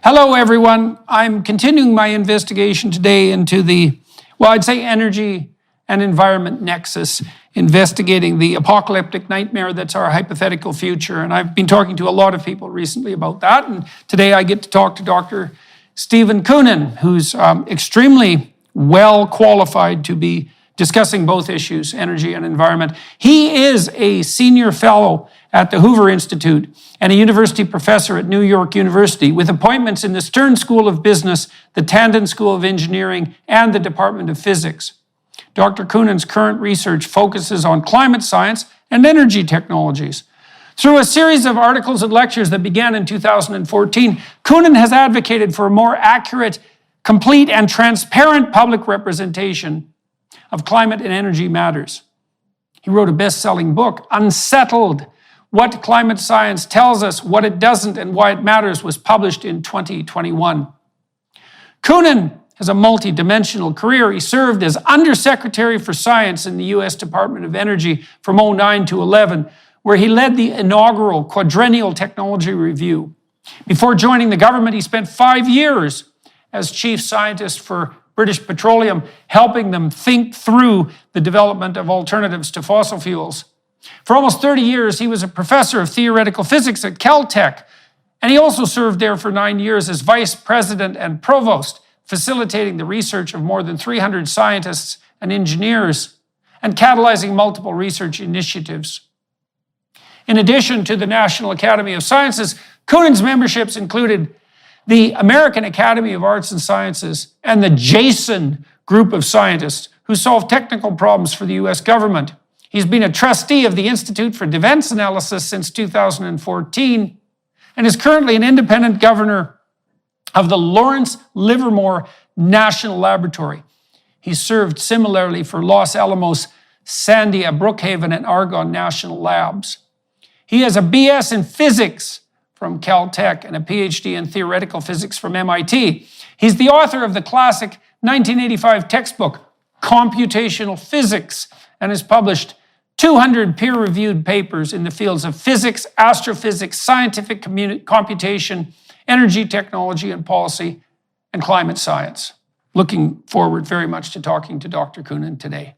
Hello, everyone. I'm continuing my investigation today into I'd say energy and environment nexus, investigating the apocalyptic nightmare that's our hypothetical future. And I've been talking to a lot of people recently about that. And today I get to talk to Dr. Stephen Koonin, who's extremely well qualified to be discussing both issues, energy and environment. He is a senior fellow at the Hoover Institute and a university professor at New York University with appointments in the Stern School of Business, the Tandon School of Engineering, and the Department of Physics. Dr. Koonin's current research focuses on climate science and energy technologies. Through a series of articles and lectures that began in 2014, Koonin has advocated for a more accurate, complete, and transparent public representation of climate and energy matters. He wrote a best-selling book, Unsettled: What Climate Science Tells Us, What It Doesn't, and Why It Matters, was published in 2021. Koonin has a multi-dimensional career. He served as Undersecretary for Science in the U.S. Department of Energy from 2009 to 2011, where he led the inaugural Quadrennial Technology Review. Before joining the government, he spent 5 years as Chief Scientist for British Petroleum, helping them think through the development of alternatives to fossil fuels. For almost 30 years, he was a professor of theoretical physics at Caltech, and he also served there for 9 years as vice president and provost, facilitating the research of more than 300 scientists and engineers, and catalyzing multiple research initiatives. In addition to the National Academy of Sciences, Koonin's memberships included the American Academy of Arts and Sciences and the JASON group of scientists who solve technical problems for the U.S. government. He's been a trustee of the Institute for Defense Analysis since 2014 and is currently an independent governor of the Lawrence Livermore National Laboratory. He served similarly for Los Alamos, Sandia, Brookhaven, and Argonne National Labs. He has a BS in physics from Caltech and a PhD in theoretical physics from MIT. He's the author of the classic 1985 textbook, Computational Physics, and has published 200 peer-reviewed papers in the fields of physics, astrophysics, scientific computation, energy technology and policy, and climate science. Looking forward very much to talking to Dr. Koonin today.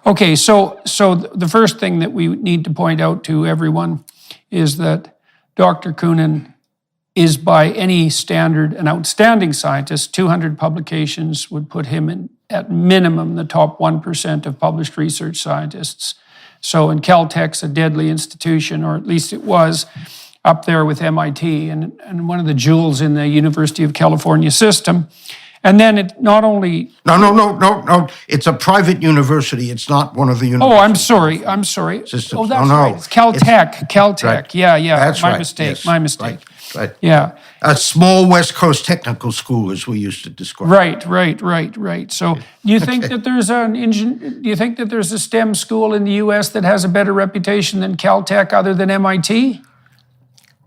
Okay, so the first thing that we need to point out to everyone is that Dr. Koonin is by any standard an outstanding scientist. 200 publications would put him in, at minimum, the top 1% of published research scientists. So, and Caltech's a deadly institution, or at least it was, up there with MIT and one of the jewels in the University of California system. And then it not only... No. It's a private university. It's not one of the universities. Oh, I'm sorry. Systems. Oh, that's right. It's Caltech. Caltech. Right. Yeah. That's my right. mistake. Yes. My mistake. Right. Yeah. A small West Coast technical school, as we used to describe. Right. So, do you think that there's a STEM school in the U.S. that has a better reputation than Caltech, other than MIT?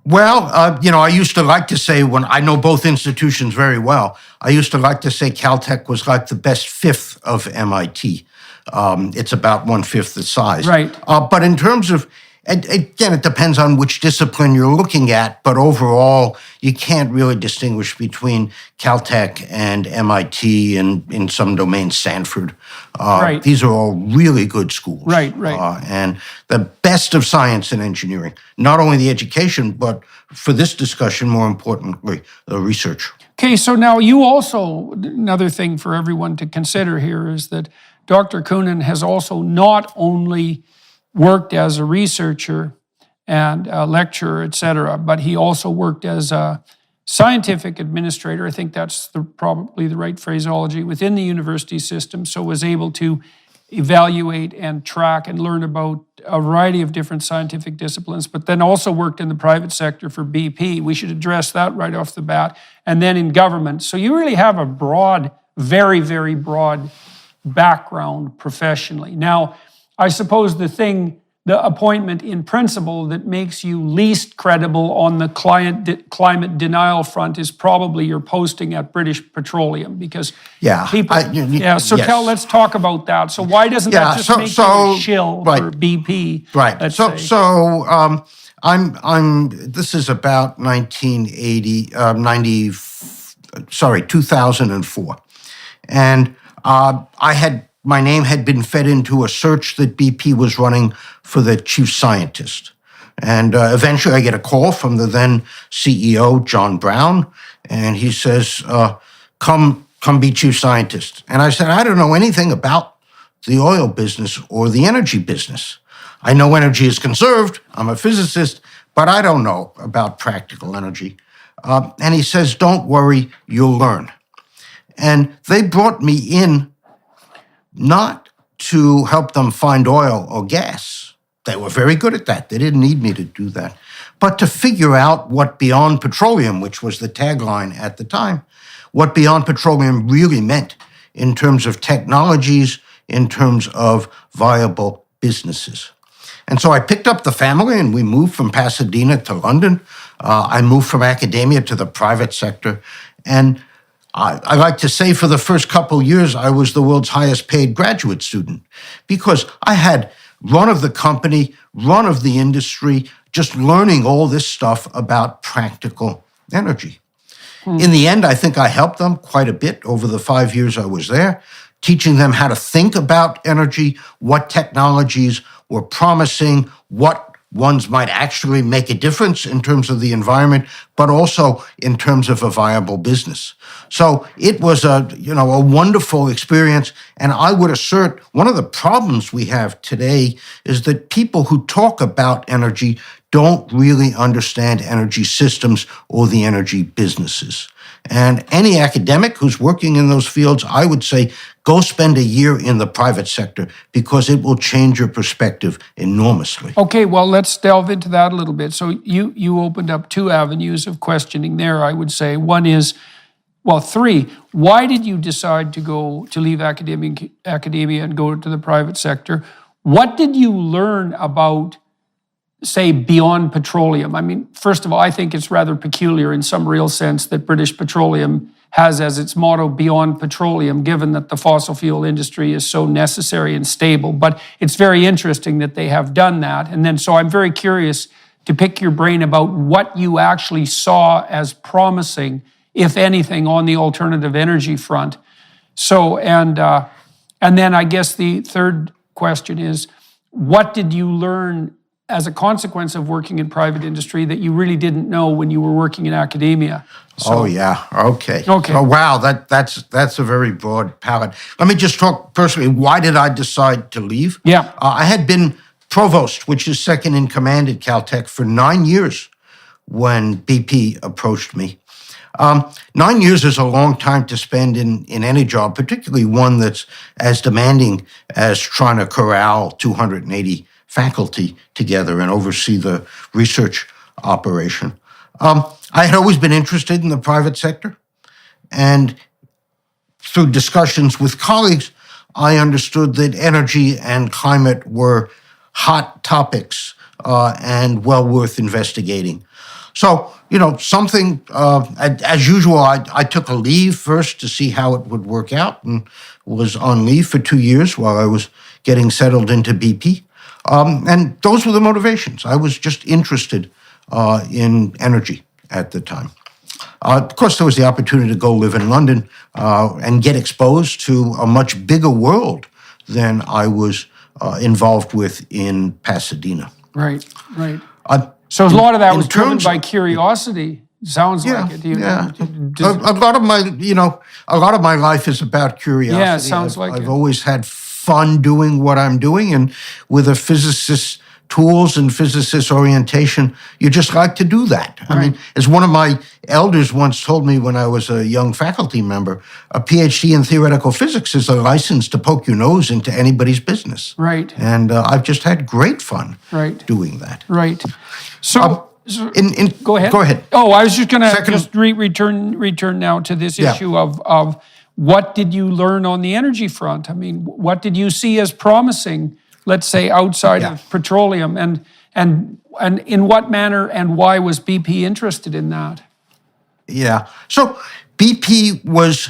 Well, I used to like to say, when I know both institutions very well, I used to like to say Caltech was like the best fifth of MIT. It's about 1/5 the size. Right. But in terms of, again, it depends on which discipline you're looking at, but overall, you can't really distinguish between Caltech and MIT and, in some domains, Stanford. Right. These are all really good schools. Right. And the best of science and engineering, not only the education, but for this discussion, more importantly, the research. Okay, so now you also, another thing for everyone to consider here is that Dr. Koonin has also not only worked as a researcher and a lecturer, et cetera, but he also worked as a scientific administrator. I think that's probably the right phraseology within the university system, so was able to evaluate and track and learn about a variety of different scientific disciplines, but then also worked in the private sector for BP. We should address that right off the bat. And then in government. So you really have a broad, very, very broad background professionally. Now, I suppose the appointment in principle that makes you least credible on the climate denial front is probably your posting at British Petroleum, because people... yes. Cal, let's talk about that. So why doesn't that just make you a shill for BP? Right. This is about 2004. And my name had been fed into a search that BP was running for the chief scientist. And eventually I get a call from the then CEO, John Brown, and he says, come be chief scientist. And I said, I don't know anything about the oil business or the energy business. I know energy is conserved. I'm a physicist, but I don't know about practical energy. And he says, don't worry, you'll learn. And they brought me in not to help them find oil or gas. They were very good at that. They didn't need me to do that. But to figure out what beyond petroleum, which was the tagline at the time, what beyond petroleum really meant in terms of technologies, in terms of viable businesses. And so I picked up the family and we moved from Pasadena to London. I moved from academia to the private sector. And I like to say for the first couple years, I was the world's highest paid graduate student because I had run of the company, run of the industry, just learning all this stuff about practical energy. In the end, I think I helped them quite a bit over the 5 years I was there, teaching them how to think about energy, what technologies were promising, what ones might actually make a difference in terms of the environment, but also in terms of a viable business. So it was a wonderful experience. And I would assert one of the problems we have today is that people who talk about energy don't really understand energy systems or the energy businesses. And any academic who's working in those fields, I would say, go spend a year in the private sector because it will change your perspective enormously. Okay, well, let's delve into that a little bit. So you opened up two avenues of questioning there, I would say. One is, well, three. Why did you decide to leave academia and go to the private sector? What did you learn about, say, beyond petroleum? I mean, first of all, I think it's rather peculiar in some real sense that British Petroleum has as its motto beyond petroleum, given that the fossil fuel industry is so necessary and stable. But it's very interesting that they have done that. And then, so I'm very curious to pick your brain about what you actually saw as promising, if anything, on the alternative energy front. So, and then I guess the third question is, what did you learn as a consequence of working in private industry that you really didn't know when you were working in academia? So, okay. Oh, wow, that's a very broad palette. Let me just talk personally. Why did I decide to leave? Yeah. I had been provost, which is second in command at Caltech, for 9 years when BP approached me. 9 years is a long time to spend in any job, particularly one that's as demanding as trying to corral 280 faculty together and oversee the research operation. I had always been interested in the private sector, and through discussions with colleagues, I understood that energy and climate were hot topics and well worth investigating. So, something, as usual, I took a leave first to see how it would work out and was on leave for 2 years while I was getting settled into BP. And those were the motivations. I was just interested in energy at the time. Of course, there was the opportunity to go live in London and get exposed to a much bigger world than I was involved with in Pasadena. Right. So a lot of that was driven by curiosity. Sounds like it. A lot of my life is about curiosity. Yeah, it sounds like it. I've always had fun doing what I'm doing, and with a physicist's tools and physicist orientation, you just like to do that. Right. I mean, as one of my elders once told me when I was a young faculty member, a PhD in theoretical physics is a license to poke your nose into anybody's business. Right. And I've just had great fun doing that. Right. So, go ahead. Go ahead. Oh, I was just going to return now to this issue of what did you learn on the energy front? I mean, what did you see as promising, let's say, outside of petroleum, and in what manner and why was BP interested in that? Yeah. So BP was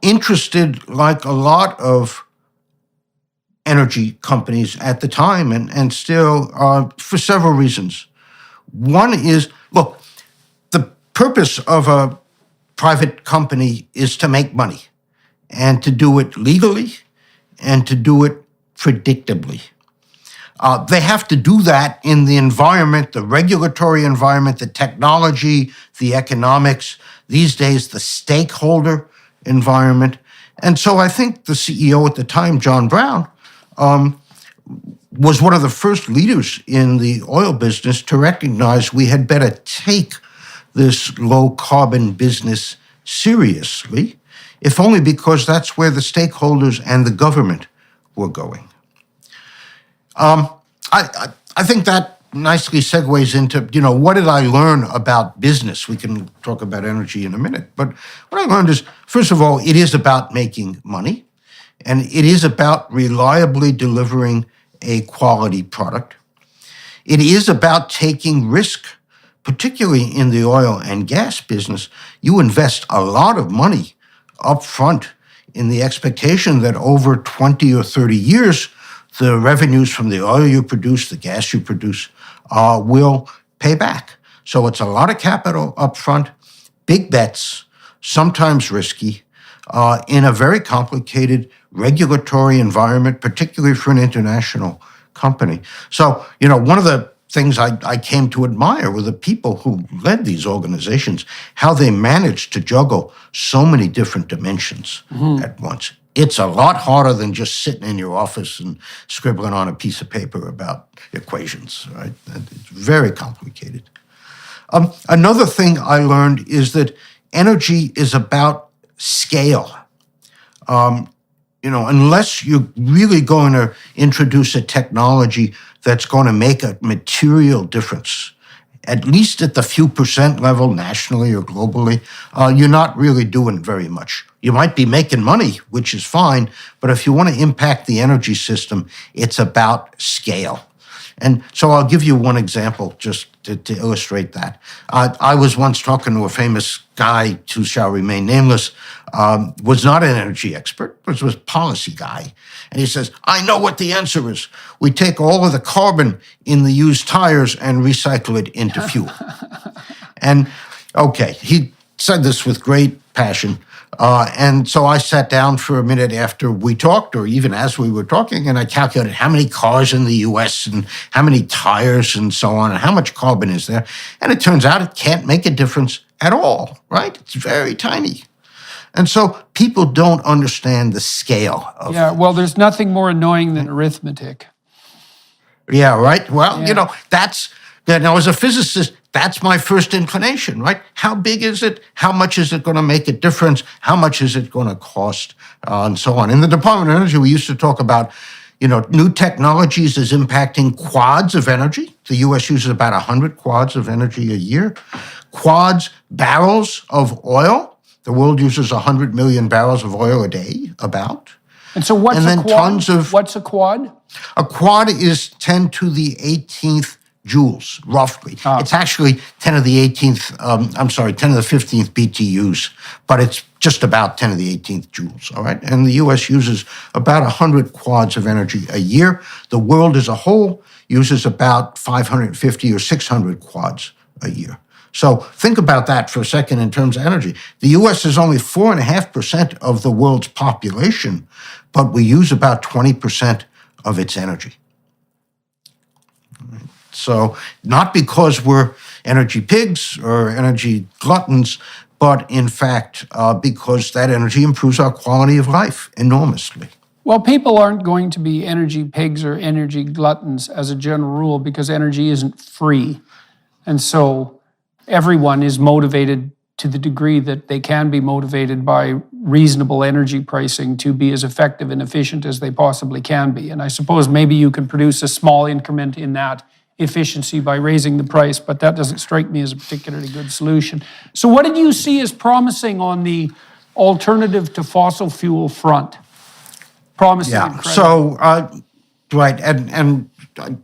interested, like a lot of energy companies at the time, and still for several reasons. One is, look, the purpose of a private company is to make money and to do it legally and to do it predictably. They have to do that in the environment, the regulatory environment, the technology, the economics, these days the stakeholder environment. And so I think the CEO at the time, John Brown, was one of the first leaders in the oil business to recognize we had better take this low carbon business seriously, if only because that's where the stakeholders and the government were going. I think that nicely segues into, what did I learn about business? We can talk about energy in a minute. But what I learned is, first of all, it is about making money, and it is about reliably delivering a quality product. It is about taking risk, particularly in the oil and gas business. You invest a lot of money up front in the expectation that over 20 or 30 years, the revenues from the oil you produce, the gas you produce, will pay back. So it's a lot of capital up front, big bets, sometimes risky, in a very complicated regulatory environment, particularly for an international company. So, one of the things I came to admire were the people who led these organizations, how they managed to juggle so many different dimensions at once. It's a lot harder than just sitting in your office and scribbling on a piece of paper about equations, right? It's very complicated. Another thing I learned is that energy is about scale. Unless you're really going to introduce a technology that's going to make a material difference, at least at the few percent level, nationally or globally, you're not really doing very much. You might be making money, which is fine, but if you want to impact the energy system, it's about scale. And so I'll give you one example just to illustrate that. I was once talking to a famous guy who shall remain nameless, was not an energy expert, but was a policy guy. And he says, I know what the answer is. We take all of the carbon in the used tires and recycle it into fuel. And okay, he said this with great passion. And so I sat down for a minute after we talked, or even as we were talking, and I calculated how many cars in the US and how many tires and so on, and how much carbon is there. And it turns out it can't make a difference at all, right? It's very tiny. And so people don't understand the scale of it. Well, there's nothing more annoying than arithmetic. Yeah, right? Well, now as a physicist, that's my first inclination, right? How big is it? How much is it going to make a difference? How much is it going to cost? And so on. In the Department of Energy, we used to talk about, new technologies as impacting quads of energy. The U.S. uses about 100 quads of energy a year. Quads, barrels of oil. The world uses 100 million barrels of oil a day, about. And so what's a quad? What's a quad? A quad is 10 to the 18th joules, roughly. It's actually 10 to the 15th BTUs, but it's just about 10 to the 18th joules, all right? And the U.S. uses about 100 quads of energy a year. The world as a whole uses about 550 or 600 quads a year. So think about that for a second in terms of energy. The U.S. is only 4.5% of the world's population, but we use about 20% of its energy. So not because we're energy pigs or energy gluttons, but in fact, because that energy improves our quality of life enormously. Well, people aren't going to be energy pigs or energy gluttons as a general rule because energy isn't free. And so everyone is motivated to the degree that they can be motivated by reasonable energy pricing to be as effective and efficient as they possibly can be. And I suppose maybe you can produce a small increment in that efficiency by raising the price, but that doesn't strike me as a particularly good solution. So what did you see as promising on the alternative to fossil fuel front? Promising and credible. So, right, and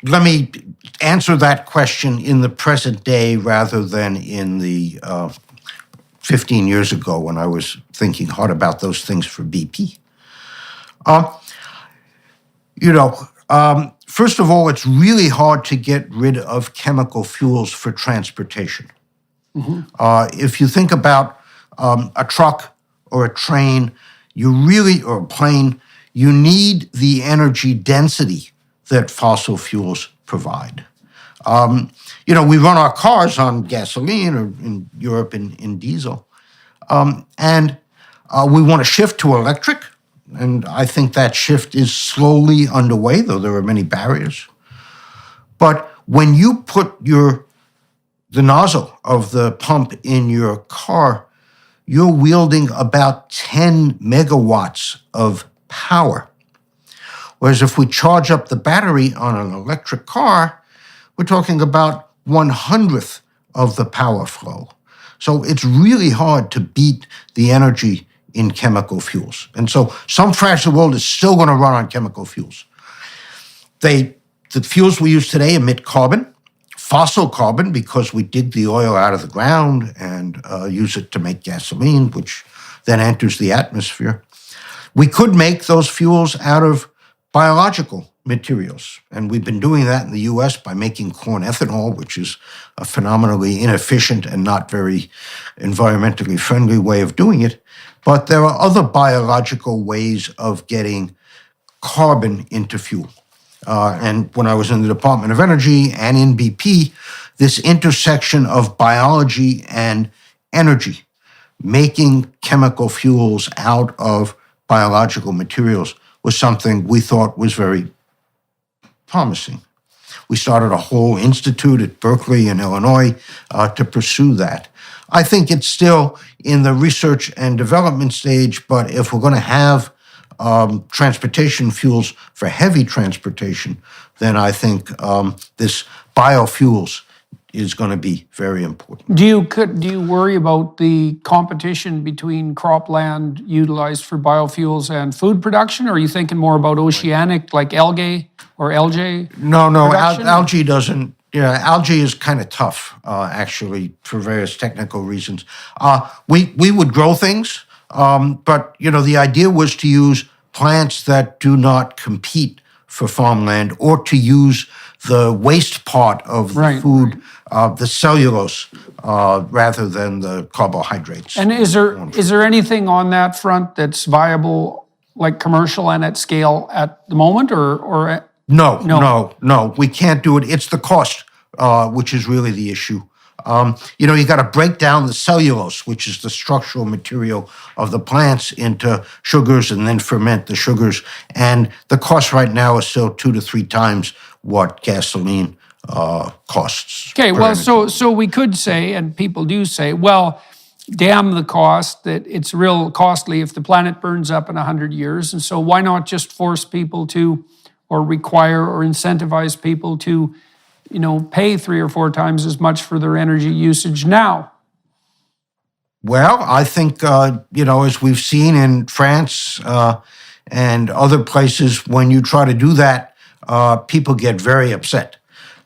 let me answer that question in the present day rather than in the 15 years ago when I was thinking hard about those things for BP. First of all, it's really hard to get rid of chemical fuels for transportation. If you think about a truck or a train, or a plane, you need the energy density that fossil fuels provide. We run our cars on gasoline, or in Europe in diesel. And we want to shift to electric. And I think that shift is slowly underway, though there are many barriers. But when you put the nozzle of the pump in your car, you're wielding about 10 megawatts of power. Whereas if we charge up the battery on an electric car, we're talking about 1/100th of the power flow. So it's really hard to beat the energy in chemical fuels. And so some fractions of the world is still going to run on chemical fuels. The fuels we use today emit carbon, fossil carbon, because we dig the oil out of the ground and use it to make gasoline, which then enters the atmosphere. We could make those fuels out of biological materials, and we've been doing that in the US by making corn ethanol, which is a phenomenally inefficient and not very environmentally friendly way of doing it. But there are other biological ways of getting carbon into fuel. And when I was in the Department of Energy and in BP, this intersection of biology and energy, making chemical fuels out of biological materials, was something we thought was very promising. We started a whole institute at Berkeley in Illinois to pursue that. I think it's still in the research and development stage, but if we're going to have transportation fuels for heavy transportation, then I think this biofuels is going to be very important. Do you worry about the competition between cropland utilized for biofuels and food production, or are you thinking more about oceanic, like algae or algae? No, algae doesn't. Algae is kind of tough, actually, for various technical reasons. We would grow things, but the idea was to use plants that do not compete for farmland, or to use the waste part of the food, the cellulose, rather than the carbohydrates. And is there anything on that front that's viable, like commercial and at scale at the moment, or? No, we can't do it. It's the cost, which is really the issue. You got to break down the cellulose, which is the structural material of the plants, into sugars and then ferment the sugars. And the cost right now is still 2 to 3 times what gasoline costs. Okay, well, so we could say, and people do say, well, damn the cost, that it's real costly if the planet burns up in 100 years. And so why not just force people to, or require or incentivize people to, pay 3 or 4 times as much for their energy usage now? Well, I think, as we've seen in France and other places, when you try to do that, people get very upset.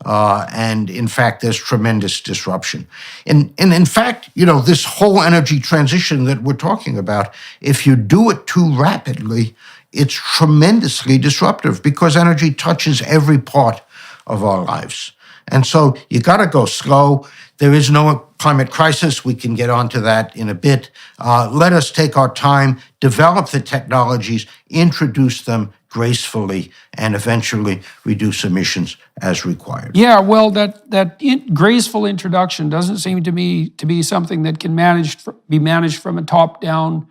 And in fact, there's tremendous disruption. And in fact, this whole energy transition that we're talking about, if you do it too rapidly, it's tremendously disruptive, because energy touches every part of our lives. And so you got to go slow. There is no climate crisis. We can get onto that in a bit. Let us take our time, develop the technologies, introduce them gracefully, and eventually reduce emissions as required. Yeah, well, that graceful introduction doesn't seem to me to be something that can be managed from a top-down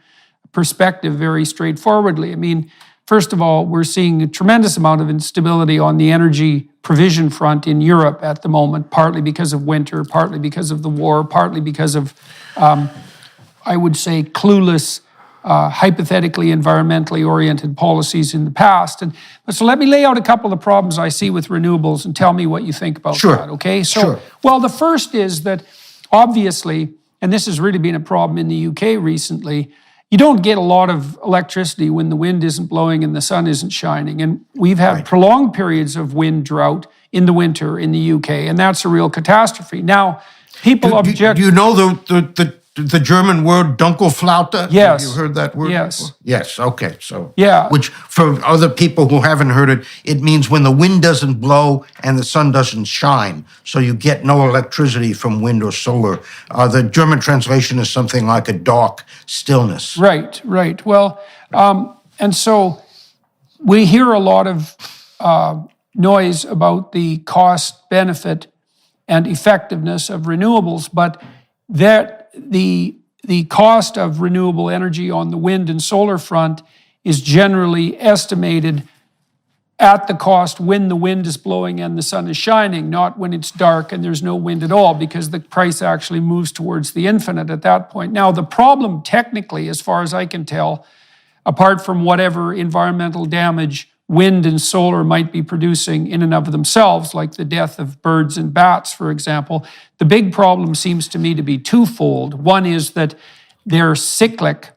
perspective very straightforwardly. I mean, first of all, we're seeing a tremendous amount of instability on the energy provision front in Europe at the moment, partly because of winter, partly because of the war, partly because of, I would say, clueless, hypothetically environmentally oriented policies in the past. And so let me lay out a couple of problems I see with renewables and tell me what you think about that, okay? So, well, the first is that obviously, and this has really been a problem in the UK recently, you don't get a lot of electricity when the wind isn't blowing and the sun isn't shining. And we've had prolonged periods of wind drought in the winter in the UK, and that's a real catastrophe. Now, people object. Do you know the the German word Dunkelflaute? Yes. Have you heard that word Yes. before? Yes, okay. So, Yeah. which for other people who haven't heard it, it means when the wind doesn't blow and the sun doesn't shine. So you get no electricity from wind or solar. The German translation is something like a dark stillness. Right, right. Well, and so we hear a lot of noise about the cost, benefit, and effectiveness of renewables, but that the cost of renewable energy on the wind and solar front is generally estimated at the cost when the wind is blowing and the sun is shining, not when it's dark and there's no wind at all, because the price actually moves towards the infinite at that point. Now, the problem technically, as far as I can tell, apart from whatever environmental damage wind and solar might be producing in and of themselves, like the death of birds and bats, for example, the big problem seems to me to be twofold. One is that they're cyclic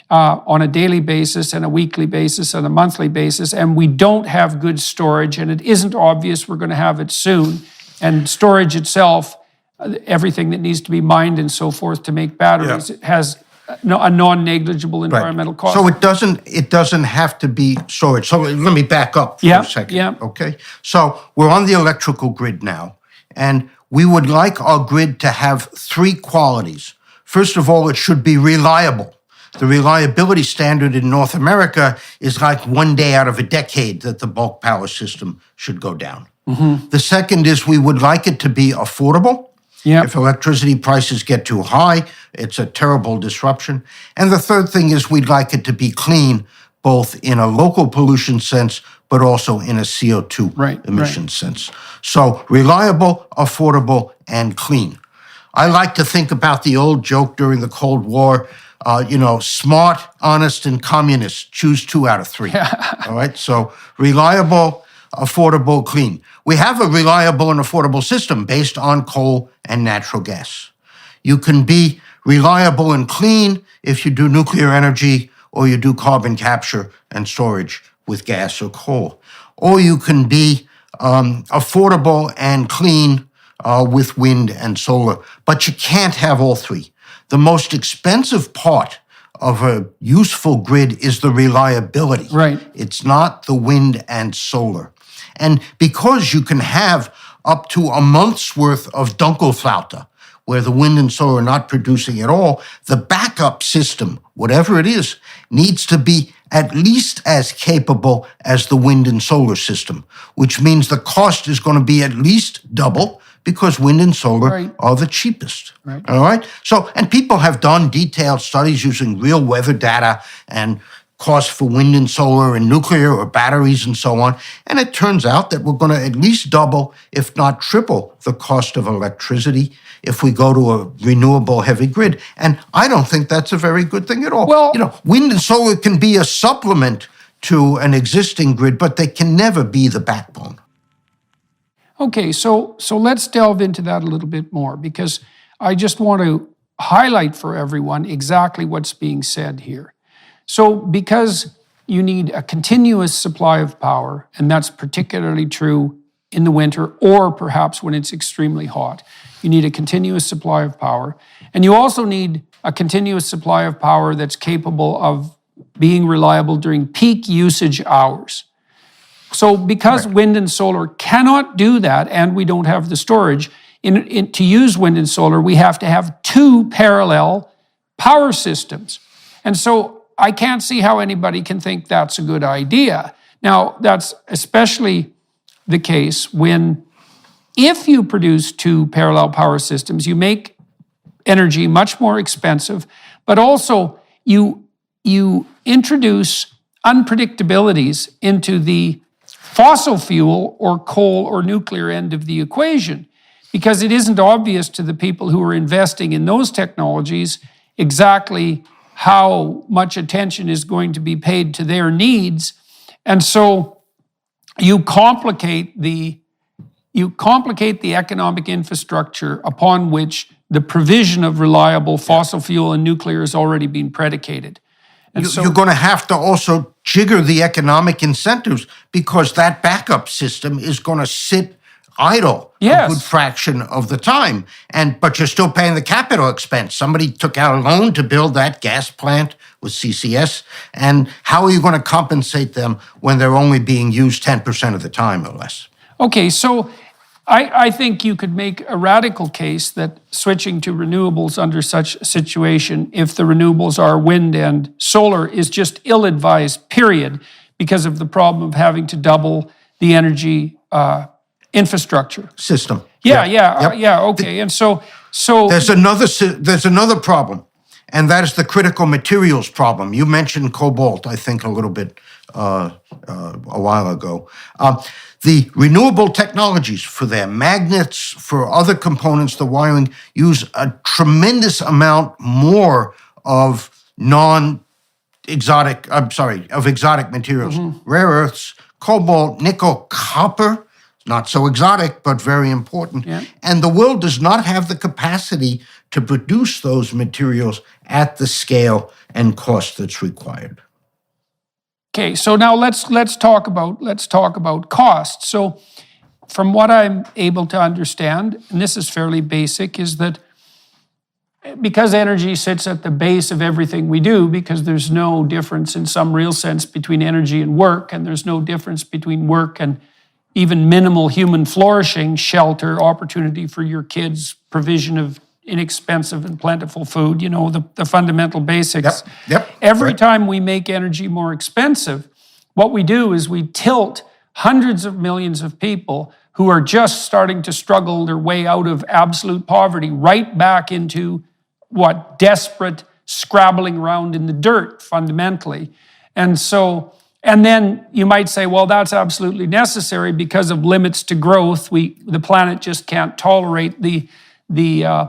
on a daily basis and a weekly basis and a monthly basis, and we don't have good storage, and it isn't obvious we're going to have it soon. And storage itself, everything that needs to be mined and so forth to make batteries, has a non-negligible environmental cost. So it doesn't have to be storage. So let me back up for a second. Okay. So we're on the electrical grid now, and we would like our grid to have three qualities. First of all, it should be reliable. The reliability standard in North America is like 1 day out of a decade that the bulk power system should go down. Mm-hmm. The second is we would like it to be affordable. Yep. If electricity prices get too high, it's a terrible disruption. And the third thing is we'd like it to be clean, both in a local pollution sense, but also in a CO2 emission sense. So reliable, affordable, and clean. I like to think about the old joke during the Cold War, smart, honest, and communist, choose 2 out of 3. All right, so reliable, affordable, clean. We have a reliable and affordable system based on coal and natural gas. You can be reliable and clean if you do nuclear energy or you do carbon capture and storage with gas or coal. Or you can be affordable and clean with wind and solar. But you can't have all three. The most expensive part of a useful grid is the reliability. Right. It's not the wind and solar. And because you can have up to a month's worth of Dunkelflaute, where the wind and solar are not producing at all, the backup system, whatever it is, needs to be at least as capable as the wind and solar system, which means the cost is going to be at least double because wind and solar are the cheapest. Right. All right? So, and people have done detailed studies using real weather data and cost for wind and solar and nuclear or batteries and so on. And it turns out that we're going to at least double, if not triple, the cost of electricity if we go to a renewable heavy grid. And I don't think that's a very good thing at all. Well, wind and solar can be a supplement to an existing grid, but they can never be the backbone. Okay, so let's delve into that a little bit more, because I just want to highlight for everyone exactly what's being said here. So because you need a continuous supply of power, and that's particularly true in the winter or perhaps when it's extremely hot, you need a continuous supply of power. And you also need a continuous supply of power that's capable of being reliable during peak usage hours. So because wind and solar cannot do that, and we don't have the storage, to use wind and solar, we have to have 2 parallel power systems. And so I can't see how anybody can think that's a good idea. Now, that's especially the case if you produce 2 parallel power systems, you make energy much more expensive, but also you introduce unpredictabilities into the fossil fuel or coal or nuclear end of the equation, because it isn't obvious to the people who are investing in those technologies exactly how much attention is going to be paid to their needs. And so you complicate the economic infrastructure upon which the provision of reliable fossil fuel and nuclear has already been predicated. And you're going to have to also jigger the economic incentives, because that backup system is going to sit idle a Yes. good fraction of the time, but you're still paying the capital expense. Somebody took out a loan to build that gas plant with CCS, and how are you going to compensate them when they're only being used 10% of the time or less? Okay, so I think you could make a radical case that switching to renewables under such a situation, if the renewables are wind and solar, is just ill-advised, period, because of the problem of having to double the energy infrastructure. System. Yeah, okay. And so There's another problem, and that is the critical materials problem. You mentioned cobalt, I think, a little bit a while ago. The renewable technologies for their magnets, for other components, the wiring, use a tremendous amount more of exotic materials. Rare earths, cobalt, nickel, copper, not so exotic, but very important. Yeah. And the world does not have the capacity to produce those materials at the scale and cost that's required. okay, so now let's talk about cost. So from what I'm able to understand, and this is fairly basic, is that because energy sits at the base of everything we do, because there's no difference in some real sense between energy and work, and there's no difference between work and even minimal human flourishing, shelter, opportunity for your kids, provision of inexpensive and plentiful food, the fundamental basics. Yep. Every Right. time we make energy more expensive, what we do is we tilt hundreds of millions of people who are just starting to struggle their way out of absolute poverty right back into desperate scrabbling around in the dirt, fundamentally. And then you might say, well, that's absolutely necessary because of limits to growth. The planet just can't tolerate the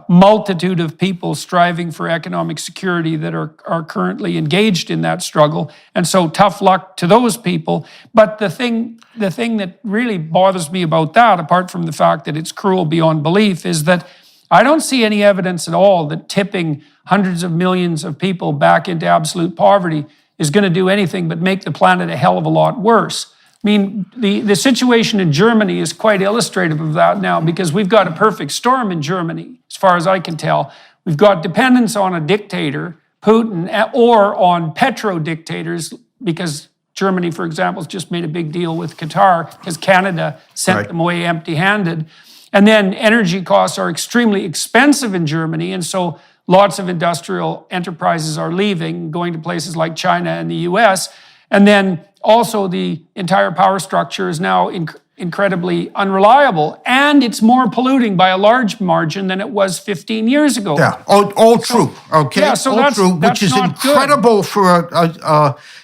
multitude of people striving for economic security that are currently engaged in that struggle. And so tough luck to those people. But the thing that really bothers me about that, apart from the fact that it's cruel beyond belief, is that I don't see any evidence at all that tipping hundreds of millions of people back into absolute poverty is going to do anything but make the planet a hell of a lot worse. I mean, the situation in Germany is quite illustrative of that now, because we've got a perfect storm in Germany, as far as I can tell. We've got dependence on a dictator, Putin, or on petro-dictators, because Germany, for example, has just made a big deal with Qatar, because Canada sent them away empty-handed. And then energy costs are extremely expensive in Germany, and so lots of industrial enterprises are leaving, going to places like China and the US. And then also the entire power structure is now incredibly unreliable, and it's more polluting by a large margin than it was 15 years ago. Yeah, all true. Okay, yeah, so all that's true, which is incredible for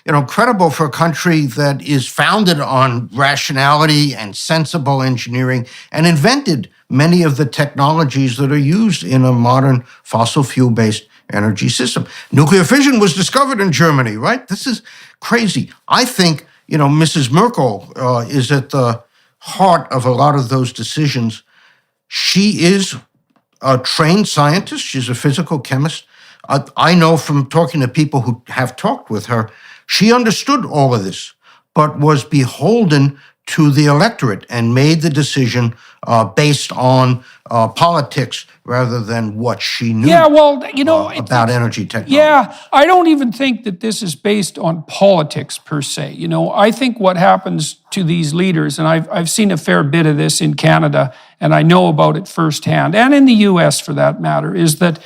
incredible for a country that is founded on rationality and sensible engineering, and invented many of the technologies that are used in a modern fossil fuel-based energy system. Nuclear fission was discovered in Germany, right? This is crazy. I think, Mrs. Merkel is at the heart of a lot of those decisions. She is a trained scientist. She's a physical chemist. I know from talking to people who have talked with her, she understood all of this, but was beholden to the electorate and made the decision based on politics rather than what she knew about energy technology. Yeah, I don't even think that this is based on politics per se. I think what happens to these leaders, and I've seen a fair bit of this in Canada, and I know about it firsthand, and in the US for that matter, is that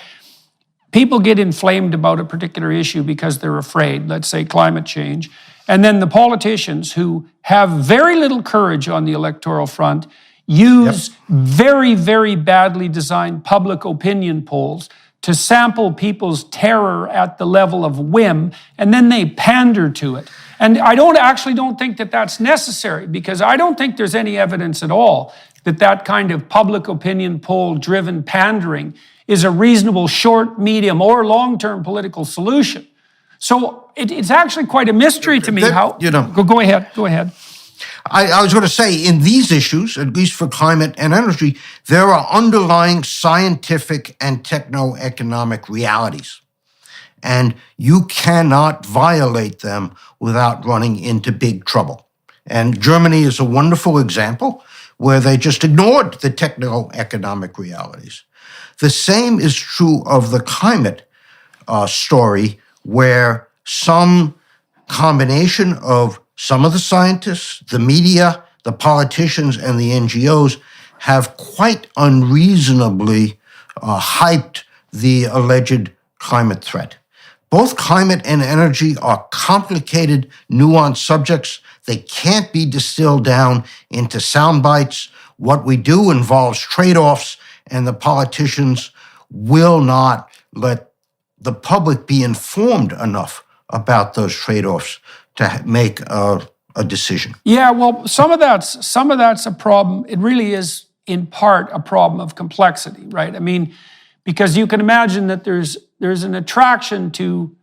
people get inflamed about a particular issue because they're afraid, let's say climate change. And then the politicians who have very little courage on the electoral front use very, very badly designed public opinion polls to sample people's terror at the level of whim, and then they pander to it. And I don't think that that's necessary, because I don't think there's any evidence at all that kind of public opinion poll-driven pandering is a reasonable short, medium, or long-term political solution. So it's actually quite a mystery to me how... Go ahead. I was going to say, in these issues, at least for climate and energy, there are underlying scientific and techno-economic realities. And you cannot violate them without running into big trouble. And Germany is a wonderful example where they just ignored the techno-economic realities. The same is true of the climate story, where some combination of some of the scientists, the media, the politicians, and the NGOs have quite unreasonably hyped the alleged climate threat. Both climate and energy are complicated, nuanced subjects. They can't be distilled down into sound bites. What we do involves trade-offs, and the politicians will not let the public be informed enough about those trade-offs to make a decision. Yeah, well, some of that's a problem. It really is, in part, a problem of complexity, right? I mean, because you can imagine that there's an attraction to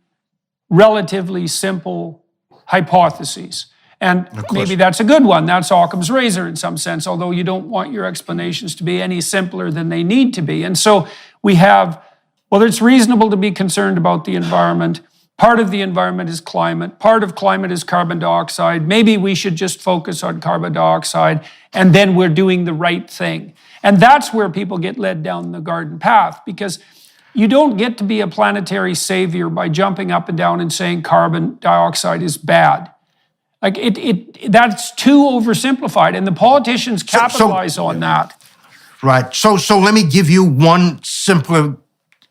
relatively simple hypotheses. And maybe that's a good one. That's Occam's razor in some sense, although you don't want your explanations to be any simpler than they need to be. And so we have, well, it's reasonable to be concerned about the environment. Part of the environment is climate. Part of climate is carbon dioxide. Maybe we should just focus on carbon dioxide, and then we're doing the right thing. And that's where people get led down the garden path, because you don't get to be a planetary savior by jumping up and down and saying carbon dioxide is bad. Like that's too oversimplified, and the politicians capitalize on that. Right. So let me give you one simpler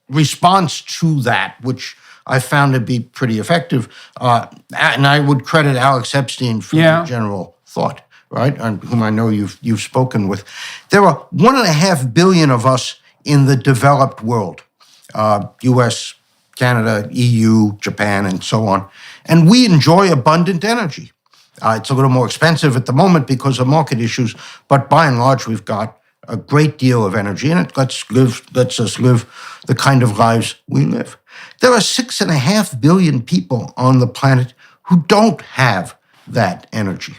response to that, which I found to be pretty effective. And I would credit Alex Epstein for the general thought, right? And whom I know you've spoken with. There are 1.5 billion of us in the developed world, US, Canada, EU, Japan, and so on. And we enjoy abundant energy. It's a little more expensive at the moment because of market issues, but by and large, we've got a great deal of energy, and it lets us live the kind of lives we live. There are 6.5 billion people on the planet who don't have that energy.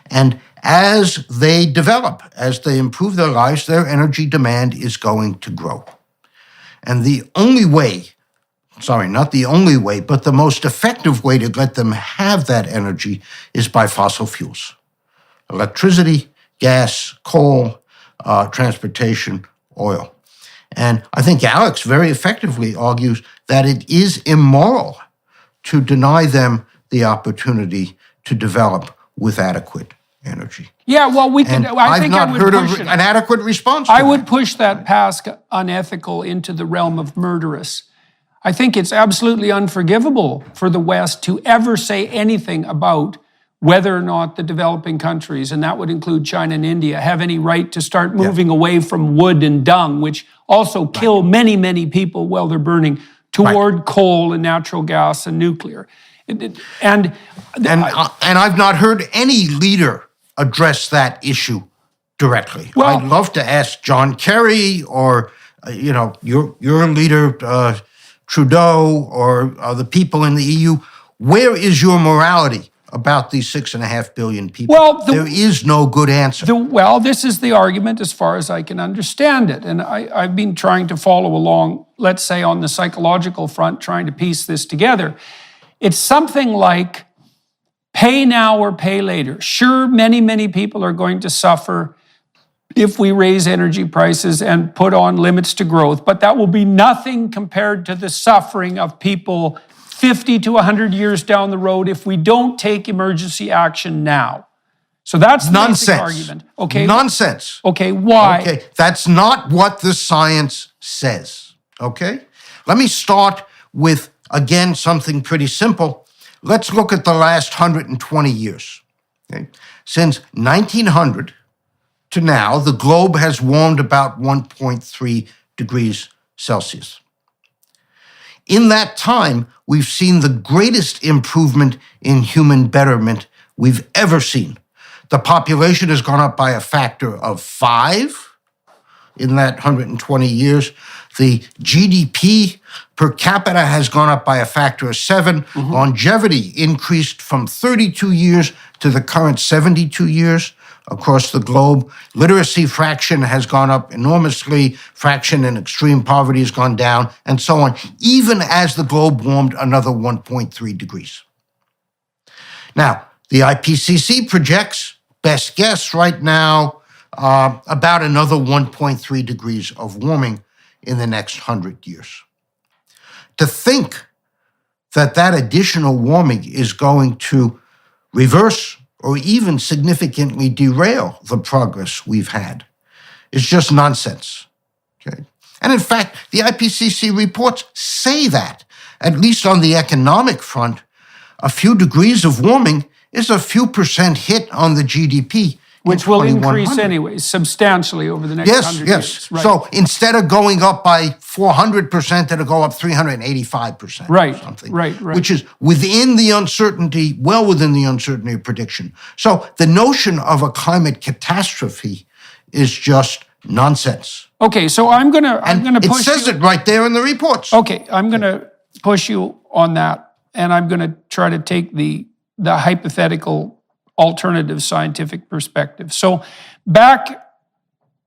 And as they develop, as they improve their lives, their energy demand is going to grow. And the only way, not the only way, but the most effective way to let them have that energy is by fossil fuels. Electricity, gas, coal, transportation, oil. And I think Alex very effectively argues that it is immoral to deny them the opportunity to develop with adequate energy. Yeah, well, we could. I think I've not heard of an adequate response to I would push that past unethical into the realm of murderous. I think it's absolutely unforgivable for the West to ever say anything about whether or not the developing countries, and that would include China and India, have any right to start moving away from wood and dung, which also kill many, many people while they're burning, toward coal and natural gas and nuclear. And I've not heard any leader address that issue directly. Well, I'd love to ask John Kerry or your leader Trudeau or the people in the EU. Where is your morality about these 6.5 billion people? Well, there is no good answer. This is the argument as far as I can understand it. And I've been trying to follow along, let's say on the psychological front, trying to piece this together. It's something like pay now or pay later. Sure, many, many people are going to suffer if we raise energy prices and put on limits to growth, but that will be nothing compared to the suffering of people 50 to 100 years down the road if we don't take emergency action now. So that's the basic argument. Okay. Nonsense. Okay, why? Okay, that's not what the science says. Okay? Let me start with, again, something pretty simple. Let's look at the last 120 years. Okay? Since 1900 to now, the globe has warmed about 1.3 degrees Celsius. In that time, we've seen the greatest improvement in human betterment we've ever seen. The population has gone up by a factor of 5 in that 120 years. The GDP per capita has gone up by a factor of 7. Mm-hmm. Longevity increased from 32 years to the current 72 years across the globe. Literacy fraction has gone up enormously. Fraction in extreme poverty has gone down, and so on, even as the globe warmed another 1.3 degrees. Now, the IPCC projects, best guess right now, about another 1.3 degrees of warming in the next 100 years. To think that additional warming is going to reverse or even significantly derail the progress we've had is just nonsense. Okay? And in fact, the IPCC reports say that, at least on the economic front, a few degrees of warming is a few percent hit on the GDP. Which will increase anyways, substantially over the next 100 years. Right. So instead of going up by 400%, it'll go up 385%. Right, or something. Right. Which is within the uncertainty, well within the uncertainty of prediction. So the notion of a climate catastrophe is just nonsense. Okay, so I'm gonna push. It says it right there in the reports. Okay, I'm gonna push you on that, and I'm gonna try to take the hypothetical alternative scientific perspective. So back,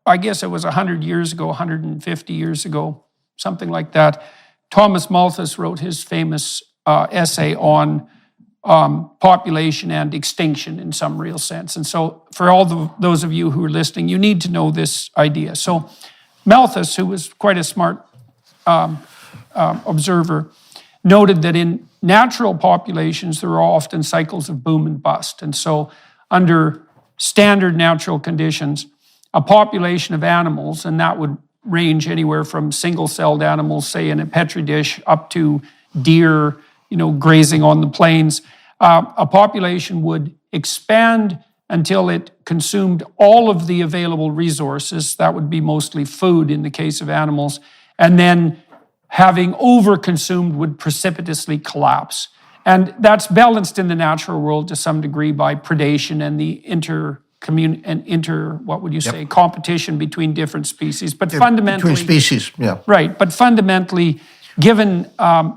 I guess it was 100 years ago, 150 years ago, something like that, Thomas Malthus wrote his famous essay on population and extinction in some real sense. And so for all those of you who are listening, you need to know this idea. So Malthus, who was quite a smart observer, noted that in natural populations, there are often cycles of boom and bust. And so under standard natural conditions, a population of animals, and that would range anywhere from single-celled animals, say in a petri dish, up to deer, grazing on the plains, a population would expand until it consumed all of the available resources. That would be mostly food in the case of animals. And then having overconsumed would precipitously collapse. And that's balanced in the natural world to some degree by predation and the competition between different species. But fundamentally... Between species, yeah. Right, but fundamentally, given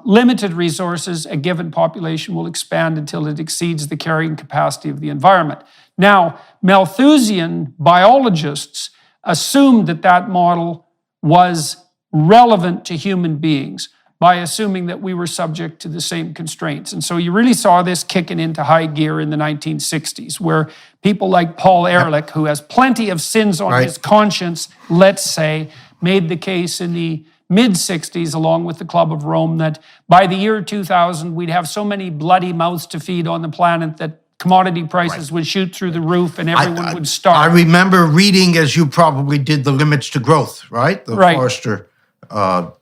limited resources, a given population will expand until it exceeds the carrying capacity of the environment. Now, Malthusian biologists assumed that model was relevant to human beings by assuming that we were subject to the same constraints. And so you really saw this kicking into high gear in the 1960s, where people like Paul Ehrlich, who has plenty of sins on his conscience, let's say, made the case in the mid-60s, along with the Club of Rome, that by the year 2000, we'd have so many bloody mouths to feed on the planet that commodity prices would shoot through the roof and everyone would starve. I remember reading, as you probably did, The Limits to Growth, right? The Forrester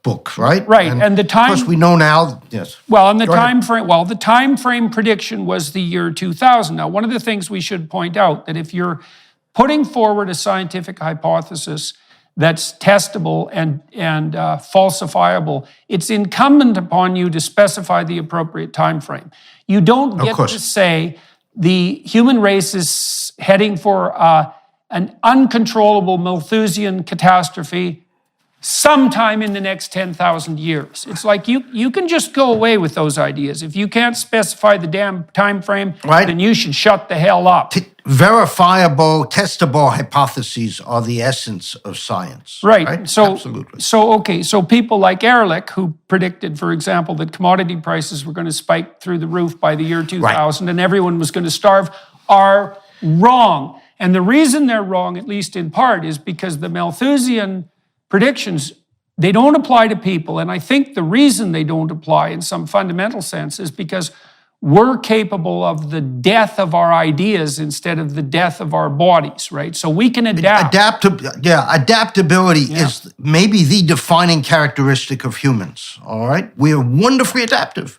book, right? Right, and the time... Of course, we know now, yes. Well, and the time frame prediction was the year 2000. Now, one of the things we should point out, that if you're putting forward a scientific hypothesis that's testable and falsifiable, it's incumbent upon you to specify the appropriate time frame. You don't get to say the human race is heading for an uncontrollable Malthusian catastrophe sometime in the next 10,000 years. It's like you can just go away with those ideas. If you can't specify the damn time frame, then you should shut the hell up. Verifiable, testable hypotheses are the essence of science. Right. So, absolutely. So people like Ehrlich, who predicted, for example, that commodity prices were going to spike through the roof by the year 2000 and everyone was going to starve, are wrong. And the reason they're wrong, at least in part, is because the Malthusian predictions, they don't apply to people. And I think the reason they don't apply in some fundamental sense is because we're capable of the death of our ideas instead of the death of our bodies, right? So we can adapt. Adaptability is maybe the defining characteristic of humans, all right? We are wonderfully adaptive.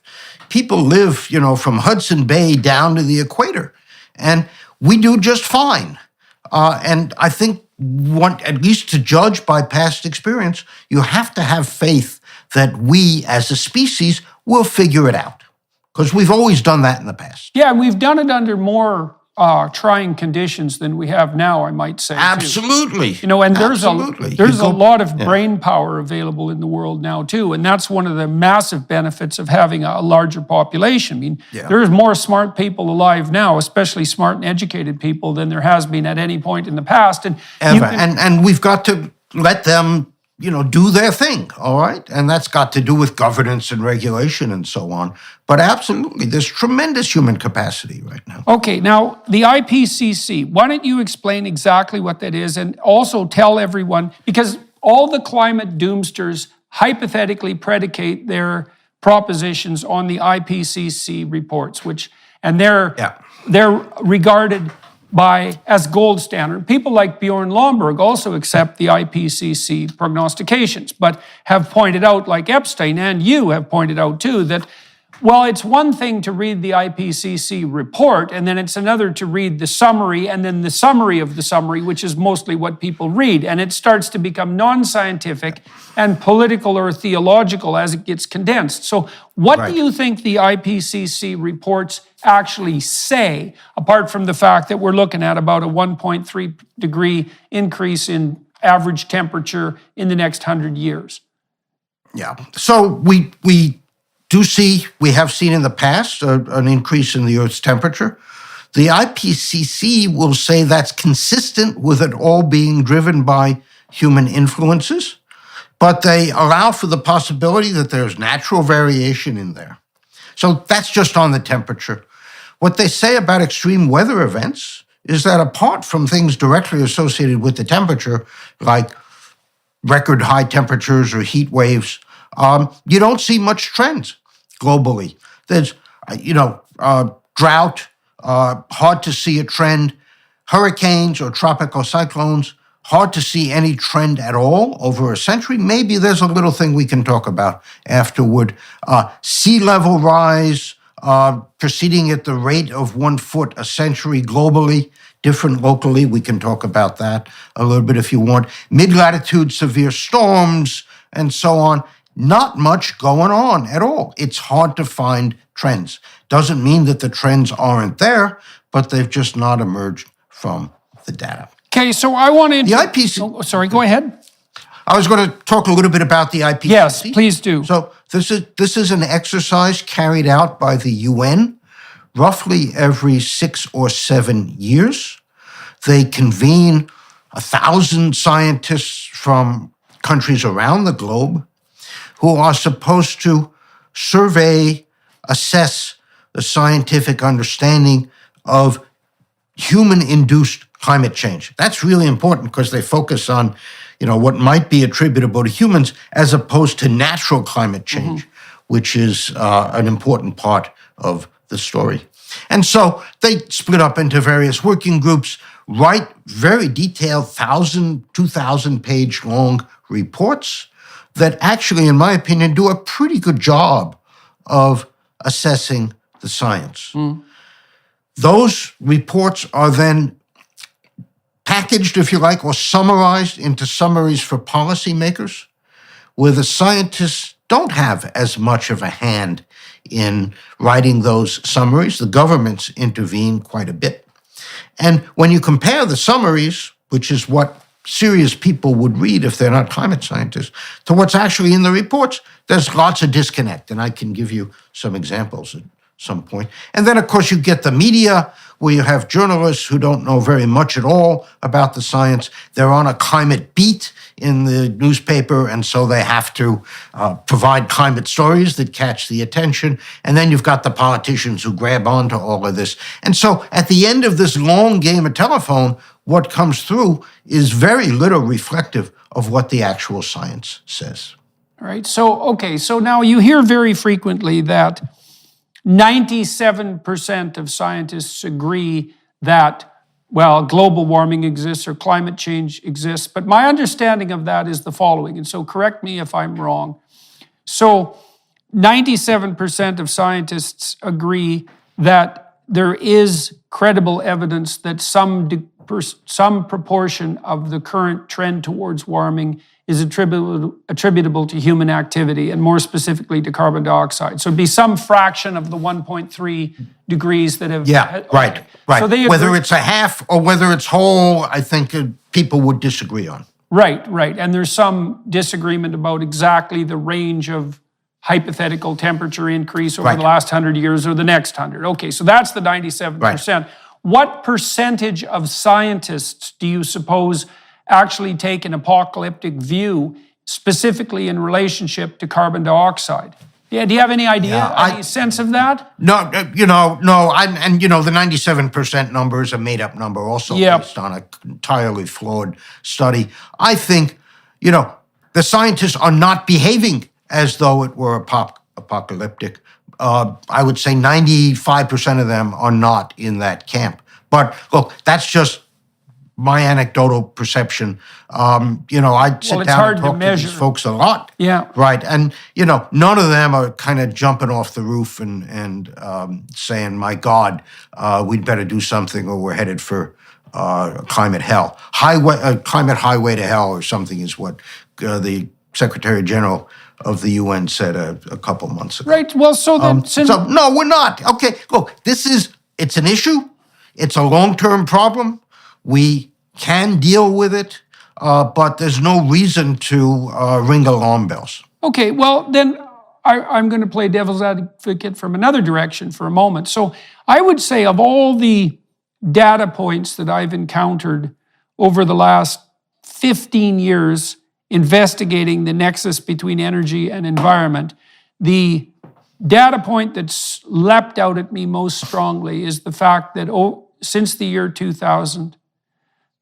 People live, from Hudson Bay down to the equator, and we do just fine. And I think, at least to judge by past experience, you have to have faith that we as a species will figure it out. Because we've always done that in the past. Yeah, and we've done it under more trying conditions than we have now, I might say. Absolutely. And there's a lot of brain power available in the world now, too. And that's one of the massive benefits of having a larger population. I mean, there's more smart people alive now, especially smart and educated people, than there has been at any point in the past. And we've got to let them do their thing, all right? And that's got to do with governance and regulation and so on. But absolutely, there's tremendous human capacity right now. Okay, now the IPCC, why don't you explain exactly what that is and also tell everyone, because all the climate doomsters hypothetically predicate their propositions on the IPCC reports, they're regarded as gold standard. People like Bjorn Lomborg also accept the IPCC prognostications, but have pointed out, like Epstein and you have pointed out too, that well, it's one thing to read the IPCC report, and then it's another to read the summary, and then the summary of the summary, which is mostly what people read. And it starts to become non-scientific and political or theological as it gets condensed. So what do you think the IPCC reports actually say, apart from the fact that we're looking at about a 1.3 degree increase in average temperature in the next 100 years? Yeah. So we have seen in the past an increase in the Earth's temperature. The IPCC will say that's consistent with it all being driven by human influences, but they allow for the possibility that there's natural variation in there. So that's just on the temperature. What they say about extreme weather events is that apart from things directly associated with the temperature, like record high temperatures or heat waves, you don't see much trends globally. There's, drought, hard to see a trend. Hurricanes or tropical cyclones, hard to see any trend at all over a century. Maybe there's a little thing we can talk about afterward. Sea level rise, proceeding at the rate of 1 foot a century globally, different locally. We can talk about that a little bit if you want. Mid-latitude severe storms and so on. Not much going on at all. It's hard to find trends. Doesn't mean that the trends aren't there, but they've just not emerged from the data. Okay, so I want to... The IPCC... Oh, sorry, go ahead. I was going to talk a little bit about the IPCC. Yes, please do. So this is an exercise carried out by the UN roughly every 6 or 7 years. They convene 1,000 scientists from countries around the globe who are supposed to survey, assess the scientific understanding of human-induced climate change. That's really important because they focus on, what might be attributable to humans as opposed to natural climate change, which is an important part of the story. And so they split up into various working groups, write very detailed 1,000, 2,000-page long reports that actually, in my opinion, do a pretty good job of assessing the science. Those reports are then packaged, if you like, or summarized into summaries for policymakers, where the scientists don't have as much of a hand in writing those summaries. The governments intervene quite a bit. And when you compare the summaries, which is what serious people would read if they're not climate scientists, to what's actually in the reports, there's lots of disconnect. And I can give you some examples at some point. And then, of course, you get the media, where you have journalists who don't know very much at all about the science. They're on a climate beat in the newspaper, and so they have to provide climate stories that catch the attention. And then you've got the politicians who grab onto all of this. And so at the end of this long game of telephone, what comes through is very little reflective of what the actual science says. All right. So now you hear very frequently that 97% of scientists agree that, global warming exists or climate change exists. But my understanding of that is the following, and so correct me if I'm wrong. So 97% of scientists agree that there is credible evidence that some proportion of the current trend towards warming is attributable to human activity, and more specifically to carbon dioxide. So it'd be some fraction of the 1.3 degrees that have... Yeah, right. So whether it's a half or whether it's whole, I think people would disagree on. Right. And there's some disagreement about exactly the range of hypothetical temperature increase over the last 100 years or the next 100. Okay, so that's the 97%. Right. What percentage of scientists do you suppose actually take an apocalyptic view specifically in relationship to carbon dioxide. Yeah, do you have any idea, any sense of that? No, no. And the 97% number is a made-up number, also based on an entirely flawed study. I think, the scientists are not behaving as though it were apocalyptic. I would say 95% of them are not in that camp. But look, that's just my anecdotal perception. I sit down and talk to these folks a lot. Yeah. Right. And, none of them are kind of jumping off the roof and saying, my God, we'd better do something or we're headed for climate hell. Climate highway to hell or something is what the Secretary General of the UN said a couple months ago. Right. Well, so then... so, no, we're not. Okay, look, it's an issue. It's a long-term problem. We can deal with it, but there's no reason to ring alarm bells. Okay, well, then I'm going to play devil's advocate from another direction for a moment. So I would say of all the data points that I've encountered over the last 15 years investigating the nexus between energy and environment, the data point that's leapt out at me most strongly is the fact that since the year 2000,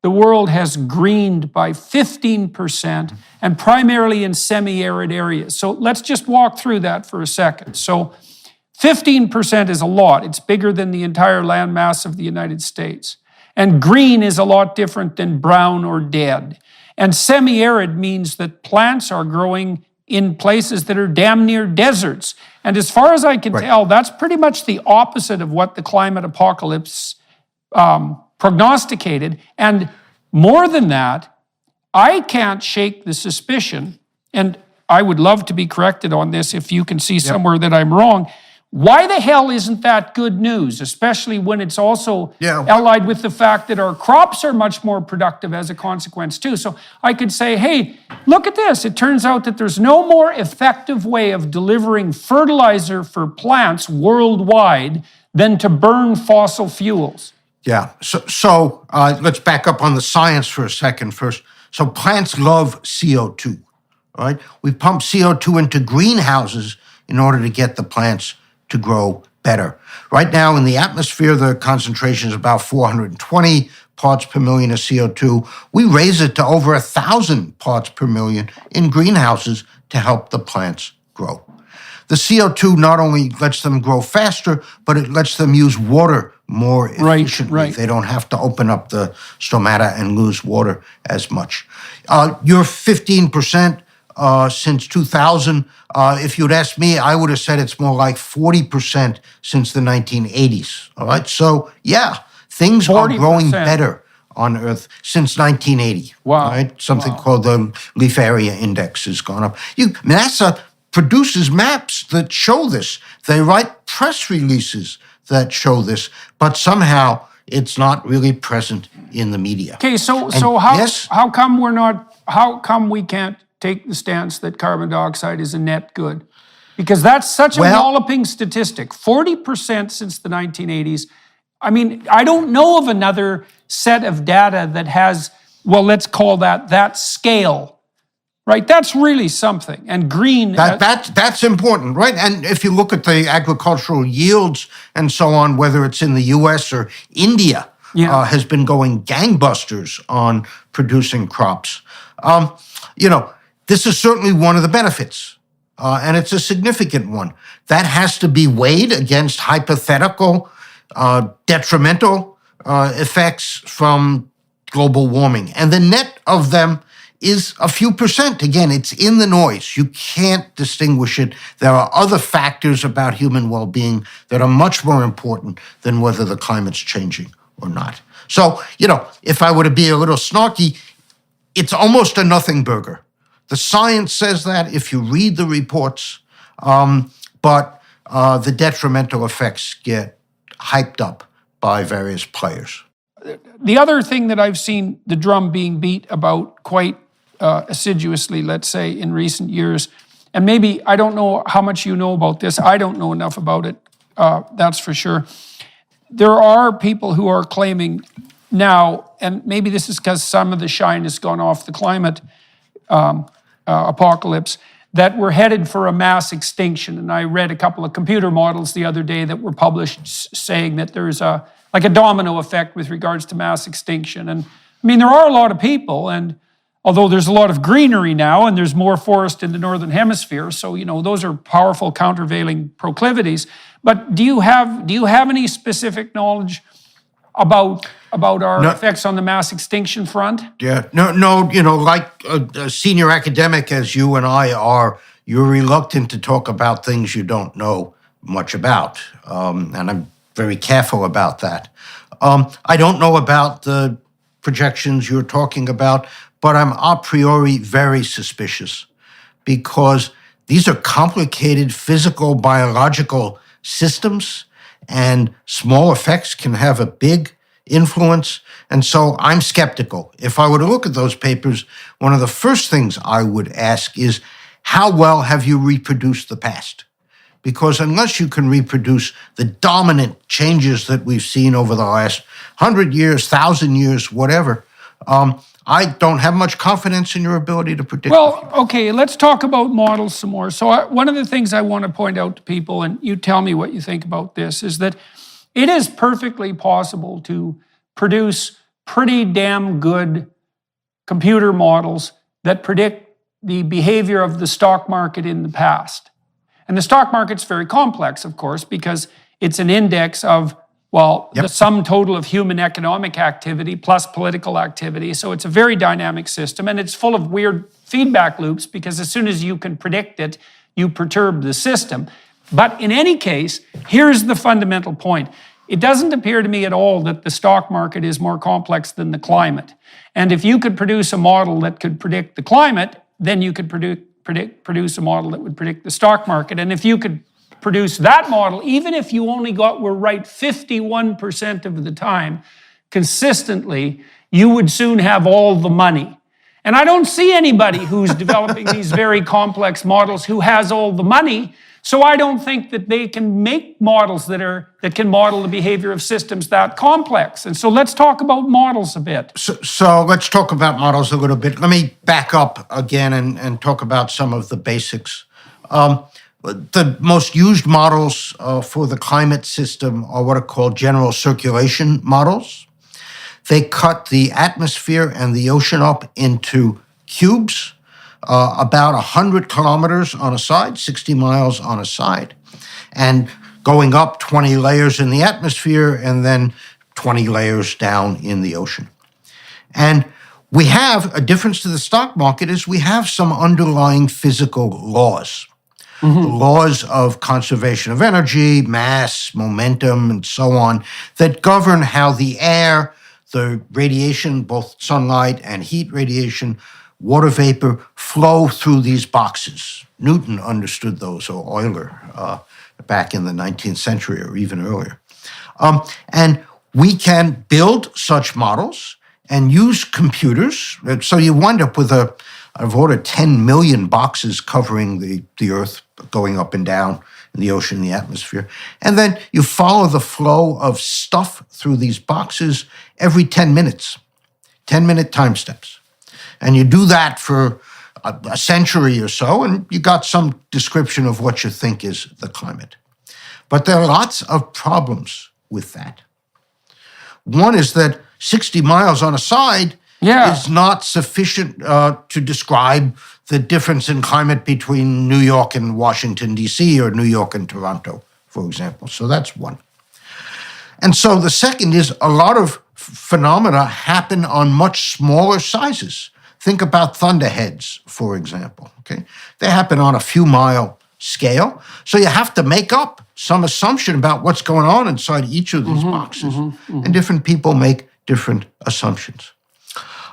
the world has greened by 15%, and primarily in semi-arid areas. So let's just walk through that for a second. So 15% is a lot. It's bigger than the entire landmass of the United States. And green is a lot different than brown or dead. And semi-arid means that plants are growing in places that are damn near deserts. And as far as I can tell, that's pretty much the opposite of what the climate apocalypse prognosticated. And more than that, I can't shake the suspicion, and I would love to be corrected on this if you can see somewhere that I'm wrong. Why the hell isn't that good news, especially when it's also allied with the fact that our crops are much more productive as a consequence too? So I could say, hey, look at this. It turns out that there's no more effective way of delivering fertilizer for plants worldwide than to burn fossil fuels. Yeah. So let's back up on the science for a second first. So plants love CO2, right? We pump CO2 into greenhouses in order to get the plants to grow better. Right now in the atmosphere, the concentration is about 420 parts per million of CO2. We raise it to over 1,000 parts per million in greenhouses to help the plants grow. The CO2 not only lets them grow faster, but it lets them use water more efficiently. Right. They don't have to open up the stomata and lose water as much. Your 15% since 2000, if you'd asked me, I would have said it's more like 40% since the 1980s. All right. So, things 40%. Are growing better on Earth since 1980. Wow. Right? Something called the Leaf Area Index has gone up. NASA produces maps that show this. They write press releases that show this, but somehow it's not really present in the media. Okay, so how come we can't take the stance that carbon dioxide is a net good? Because that's such a walloping statistic. 40% since the 1980s. I mean, I don't know of another set of data that has, let's call that scale. Right, that's really something. And green... That's important, right? And if you look at the agricultural yields and so on, whether it's in the US or India, has been going gangbusters on producing crops. This is certainly one of the benefits, and it's a significant one. That has to be weighed against hypothetical, detrimental effects from global warming. And the net of them is a few percent. Again, it's in the noise. You can't distinguish it. There are other factors about human well-being that are much more important than whether the climate's changing or not. So, if I were to be a little snarky, it's almost a nothing burger. The science says that if you read the reports, but the detrimental effects get hyped up by various players. The other thing that I've seen the drum being beat about quite assiduously, let's say, in recent years, and maybe I don't know how much you know about this. I don't know enough about it, that's for sure. There are people who are claiming now, and maybe this is because some of the shine has gone off the climate apocalypse, that we're headed for a mass extinction. And I read a couple of computer models the other day that were published saying that there's a domino effect with regards to mass extinction. And I mean, there are a lot of people, and although there's a lot of greenery now and there's more forest in the northern hemisphere, so those are powerful countervailing proclivities. But do you have any specific knowledge about our effects on the mass extinction front? Yeah, no, like a senior academic as you and I are, you're reluctant to talk about things you don't know much about, and I'm very careful about that. I don't know about the projections you're talking about, but I'm a priori very suspicious because these are complicated physical, biological systems, and small effects can have a big influence. And so I'm skeptical. If I were to look at those papers, one of the first things I would ask is, how well have you reproduced the past? Because unless you can reproduce the dominant changes that we've seen over the last 100 years, 1,000 years, whatever, I don't have much confidence in your ability to predict. Well, okay, let's talk about models some more. So one of the things I want to point out to people, and you tell me what you think about this, is that it is perfectly possible to produce pretty damn good computer models that predict the behavior of the stock market in the past. And the stock market's very complex, of course, because it's an index of, the sum total of human economic activity plus political activity. So it's a very dynamic system, and it's full of weird feedback loops because as soon as you can predict it, you perturb the system. But in any case, here's the fundamental point. It doesn't appear to me at all that the stock market is more complex than the climate. And if you could produce a model that could predict the climate, then you could produce a model that would predict the stock market. And if you could produce that model, even if you only were right 51% of the time, consistently, you would soon have all the money. And I don't see anybody who's developing these very complex models who has all the money. So I don't think that they can make models that can model the behavior of systems that complex. And so let's talk about models a bit. So let's talk about models a little bit. Let me back up again and talk about some of the basics. The most used models for the climate system are what are called general circulation models. They cut the atmosphere and the ocean up into cubes, about 100 kilometers on a side, 60 miles on a side, and going up 20 layers in the atmosphere and then 20 layers down in the ocean. And we have a difference to the stock market is we have some underlying physical laws. Mm-hmm. The laws of conservation of energy, mass, momentum, and so on, that govern how the air, the radiation, both sunlight and heat radiation, water vapor, flow through these boxes. Newton understood those, or Euler, back in the 19th century or even earlier. And we can build such models and use computers. So you wind up with I've ordered 10 million boxes covering the Earth, going up and down in the ocean, the atmosphere. And then you follow the flow of stuff through these boxes every 10 minutes, 10-minute time steps. And you do that for a century or so, and you got some description of what you think is the climate. But there are lots of problems with that. One is that 60 miles on a side is not sufficient to describe the difference in climate between New York and Washington, D.C., or New York and Toronto, for example. So that's one. And so the second is a lot of phenomena happen on much smaller sizes. Think about thunderheads, for example. Okay, they happen on a few mile scale. So you have to make up some assumption about what's going on inside each of these boxes. And different people make different assumptions.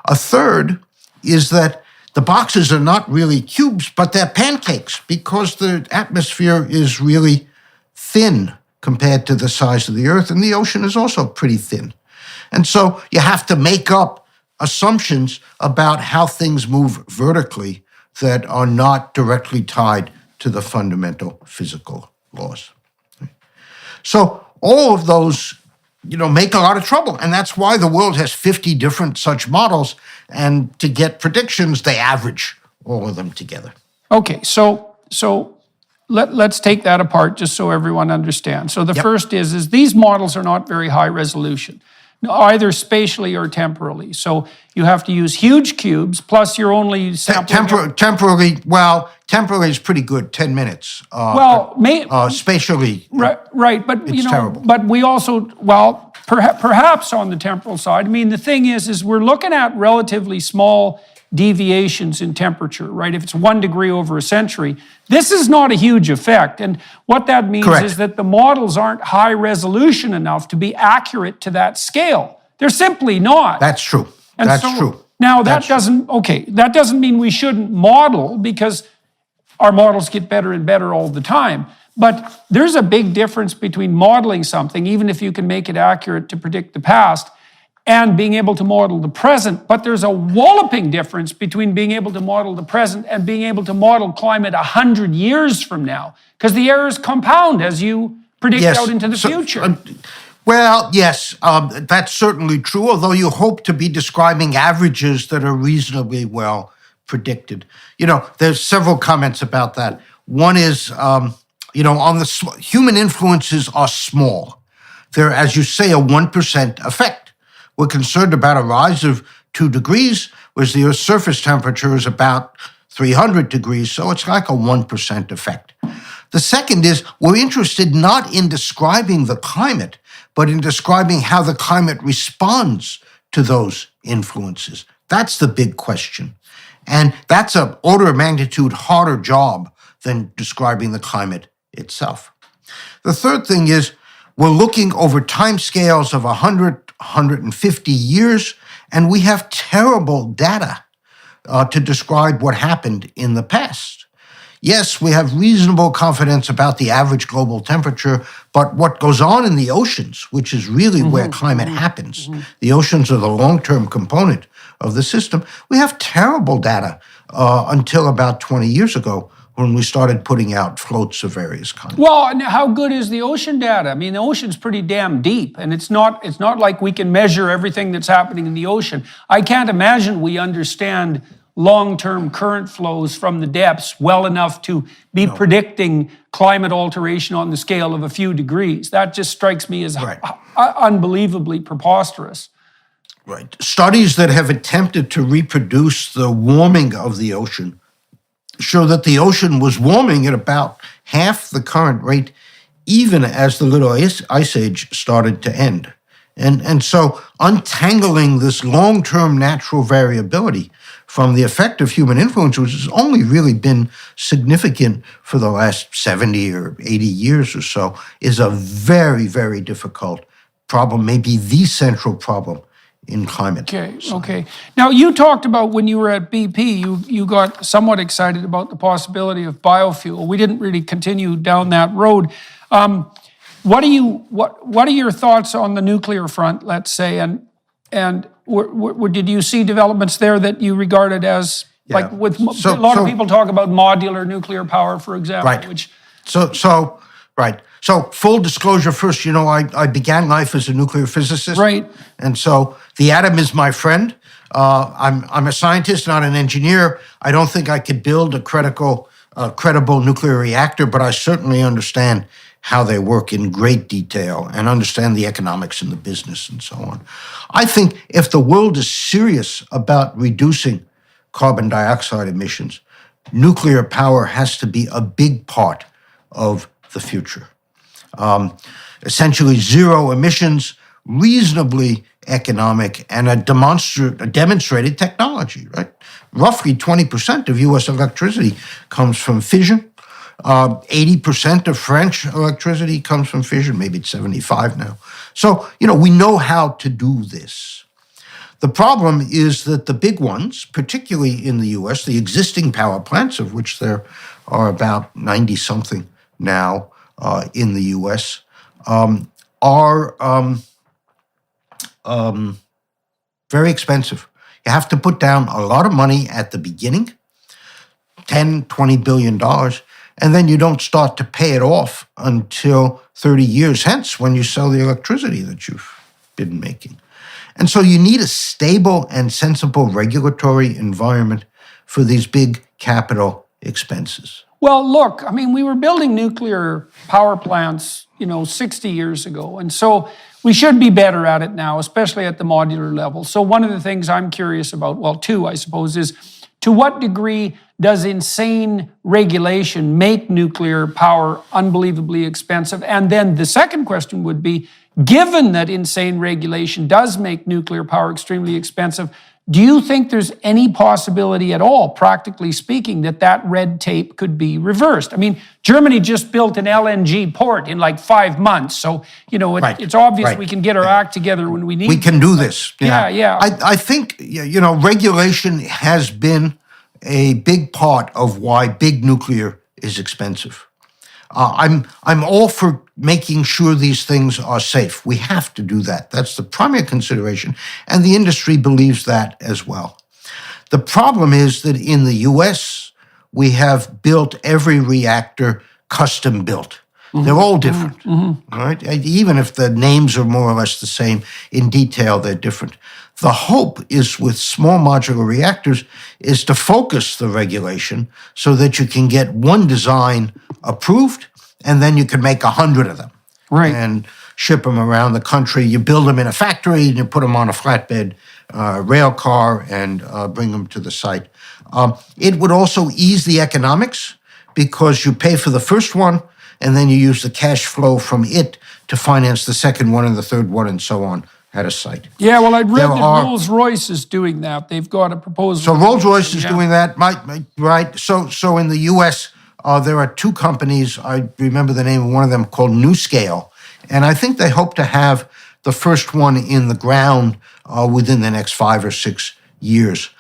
A third is that the boxes are not really cubes, but they're pancakes because the atmosphere is really thin compared to the size of the Earth, and the ocean is also pretty thin. And so you have to make up assumptions about how things move vertically that are not directly tied to the fundamental physical laws. So all of those, make a lot of trouble. And that's why the world has 50 different such models. And to get predictions, they average all of them together. Okay, so let's take that apart just so everyone understands. So the first is these models are not very high resolution, either spatially or temporally. So you have to use huge cubes, plus you're only sampling... Temporally is pretty good, 10 minutes. Spatially, right, but it's terrible. But we also, perhaps on the temporal side, I mean, the thing is we're looking at relatively small deviations in temperature, right? If it's 1 degree over a century, this is not a huge effect. And what that means is that the models aren't high resolution enough to be accurate to that scale. They're simply not. That's true. That's true. Now, that doesn't mean we shouldn't model, because our models get better and better all the time. But there's a big difference between modeling something, even if you can make it accurate to predict the past, and being able to model the present. But there's a walloping difference between being able to model the present and being able to model climate 100 years from now, because the errors compound as you predict out into the future. Yes, that's certainly true, although you hope to be describing averages that are reasonably well predicted. There's several comments about that. One is, human influences are small. They're, as you say, a 1% effect. We're concerned about a rise of 2 degrees, whereas the Earth's surface temperature is about 300 degrees, so it's like a 1% effect. The second is, we're interested not in describing the climate, but in describing how the climate responds to those influences. That's the big question. And that's an order of magnitude harder job than describing the climate itself. The third thing is, we're looking over timescales of 100, 150 years, and we have terrible data to describe what happened in the past. Yes, we have reasonable confidence about the average global temperature, but what goes on in the oceans, which is really where climate happens, the oceans are the long-term component of the system, we have terrible data until about 20 years ago, when we started putting out floats of various kinds. Well, and how good is the ocean data? I mean, the ocean's pretty damn deep, and it's not like we can measure everything that's happening in the ocean. I can't imagine we understand long-term current flows from the depths well enough to be predicting climate alteration on the scale of a few degrees. That just strikes me as unbelievably preposterous. Right. Studies that have attempted to reproduce the warming of the ocean show that the ocean was warming at about half the current rate, even as the Little Ice Age started to end. And so untangling this long-term natural variability from the effect of human influence, which has only really been significant for the last 70 or 80 years or so, is a very, very difficult problem, maybe the central problem in climate. Okay. Now, you talked about when you were at BP, you got somewhat excited about the possibility of biofuel. We didn't really continue down that road. What are your thoughts on the nuclear front, let's say, and did you see developments there that you regarded as a lot of people talk about modular nuclear power, for example, right. So full disclosure first, I began life as a nuclear physicist. Right. And so the atom is my friend. I'm a scientist, not an engineer. I don't think I could build a credible nuclear reactor, but I certainly understand how they work in great detail and understand the economics and the business and so on. I think if the world is serious about reducing carbon dioxide emissions, nuclear power has to be a big part of the future. Essentially zero emissions, reasonably economic, and a demonstrated technology, right? Roughly 20% of U.S. electricity comes from fission. 80% of French electricity comes from fission. Maybe it's 75 now. So, we know how to do this. The problem is that the big ones, particularly in the U.S., the existing power plants, of which there are about 90-something now in the U.S., are very expensive. You have to put down a lot of money at the beginning, $10, $20 billion, and then you don't start to pay it off until 30 years hence when you sell the electricity that you've been making. And so you need a stable and sensible regulatory environment for these big capital expenses? Well, look, I mean, we were building nuclear power plants, 60 years ago. And so we should be better at it now, especially at the modular level. So one of the things I'm curious about, well, two, I suppose, is to what degree does insane regulation make nuclear power unbelievably expensive? And then the second question would be, given that insane regulation does make nuclear power extremely expensive, do you think there's any possibility at all, practically speaking, that red tape could be reversed? I mean, Germany just built an LNG port in like 5 months. So, it's obvious we can get our act together when we need We can do this. Yeah. I think, regulation has been a big part of why big nuclear is expensive. I'm all for making sure these things are safe. We have to do that. That's the primary consideration, and the industry believes that as well. The problem is that in the US, we have built every reactor custom built. They're all different, right? Even if the names are more or less the same, in detail they're different. The hope is with small modular reactors is to focus the regulation so that you can get one design approved and then you can make 100 of them. Right. And ship them around the country. You build them in a factory and you put them on a flatbed rail car and bring them to the site. It would also ease the economics because you pay for the first one and then you use the cash flow from it to finance the second one and the third one and so on at a site. Yeah, well, I'd read that Rolls-Royce is doing that. They've got a proposal. So Rolls-Royce is doing that, right? So in the U.S., there are two companies, I remember the name of one of them, called NuScale, and I think they hope to have the first one in the ground within the next 5 or 6 years.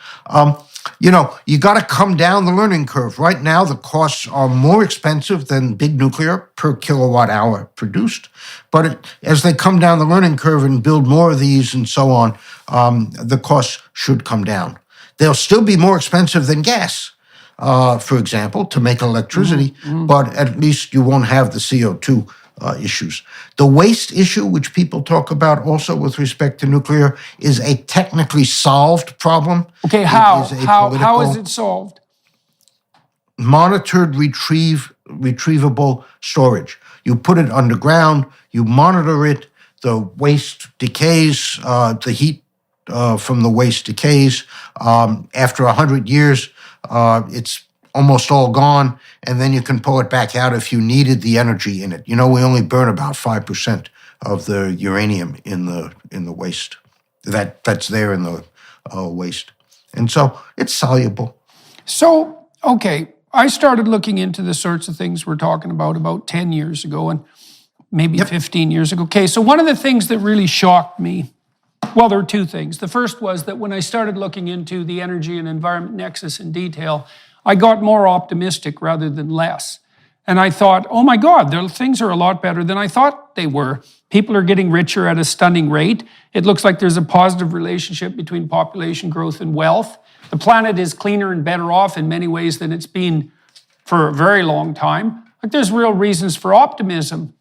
You got to come down the learning curve. Right now, the costs are more expensive than big nuclear per kilowatt hour produced. But as they come down the learning curve and build more of these and so on, the costs should come down. They'll still be more expensive than gas, for example, to make electricity, but at least you won't have the CO2 issues. The waste issue, which people talk about also with respect to nuclear, is a technically solved problem. Okay, how? How is it solved? Monitored retrievable storage. You put it underground, you monitor it, the waste decays, the heat from the waste decays. After 100 years, it's almost all gone, and then you can pull it back out if you needed the energy in it. We only burn about 5% of the uranium in the waste that's there in the waste, and so it's soluble. So, okay, I started looking into the sorts of things we're talking about 10 years ago, and maybe 15 years ago. Okay, so one of the things that really shocked me, well, there were two things. The first was that when I started looking into the energy and environment nexus in detail, I got more optimistic rather than less. And I thought, oh my God, things are a lot better than I thought they were. People are getting richer at a stunning rate. It looks like there's a positive relationship between population growth and wealth. The planet is cleaner and better off in many ways than it's been for a very long time. Like there's real reasons for optimism.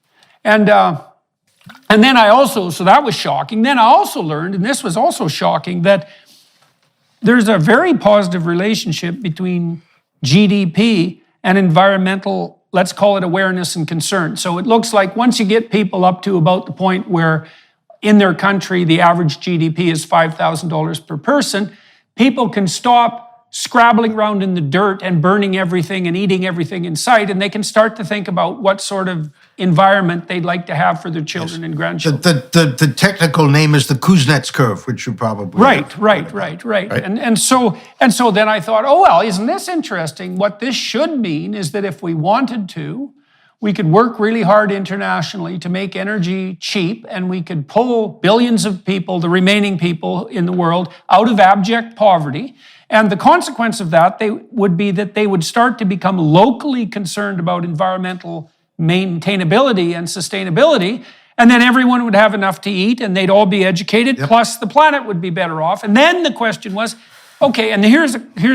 And then I also, so that was shocking. Then I also learned, and this was also shocking, that there's a very positive relationship between GDP and environmental, let's call it awareness and concern. So it looks like once you get people up to about the point where in their country the average GDP is $5,000 per person, people can stop scrabbling around in the dirt and burning everything and eating everything in sight, and they can start to think about what sort of environment they'd like to have for their children and grandchildren. The technical name is the Kuznets curve, which you probably right. And so then I thought, oh well, isn't this interesting? What this should mean is that if we wanted to, we could work really hard internationally to make energy cheap, and we could pull billions of people, the remaining people in the world, out of abject poverty. And the consequence of that would be that they would start to become locally concerned about environmental maintainability and sustainability, and then everyone would have enough to eat and they'd all be educated, plus the planet would be better off. And then the question was, okay, and here's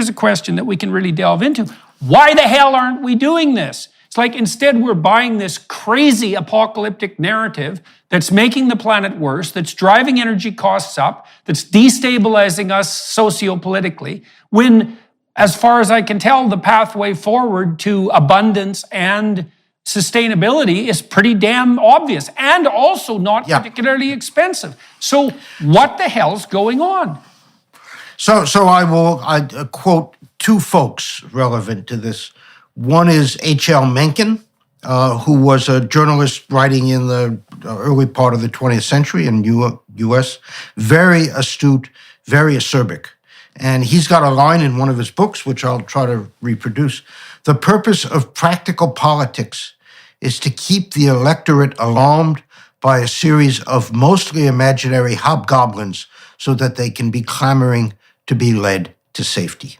a question that we can really delve into. Why the hell aren't we doing this? It's like instead we're buying this crazy apocalyptic narrative that's making the planet worse, that's driving energy costs up, that's destabilizing us sociopolitically, when as far as I can tell, the pathway forward to abundance and sustainability is pretty damn obvious and also not particularly expensive. So what the hell's going on? So I will quote two folks relevant to this. One is H.L. Mencken, who was a journalist writing in the early part of the 20th century in U.S., very astute, very acerbic. And he's got a line in one of his books, which I'll try to reproduce. The purpose of practical politics is to keep the electorate alarmed by a series of mostly imaginary hobgoblins so that they can be clamoring to be led to safety.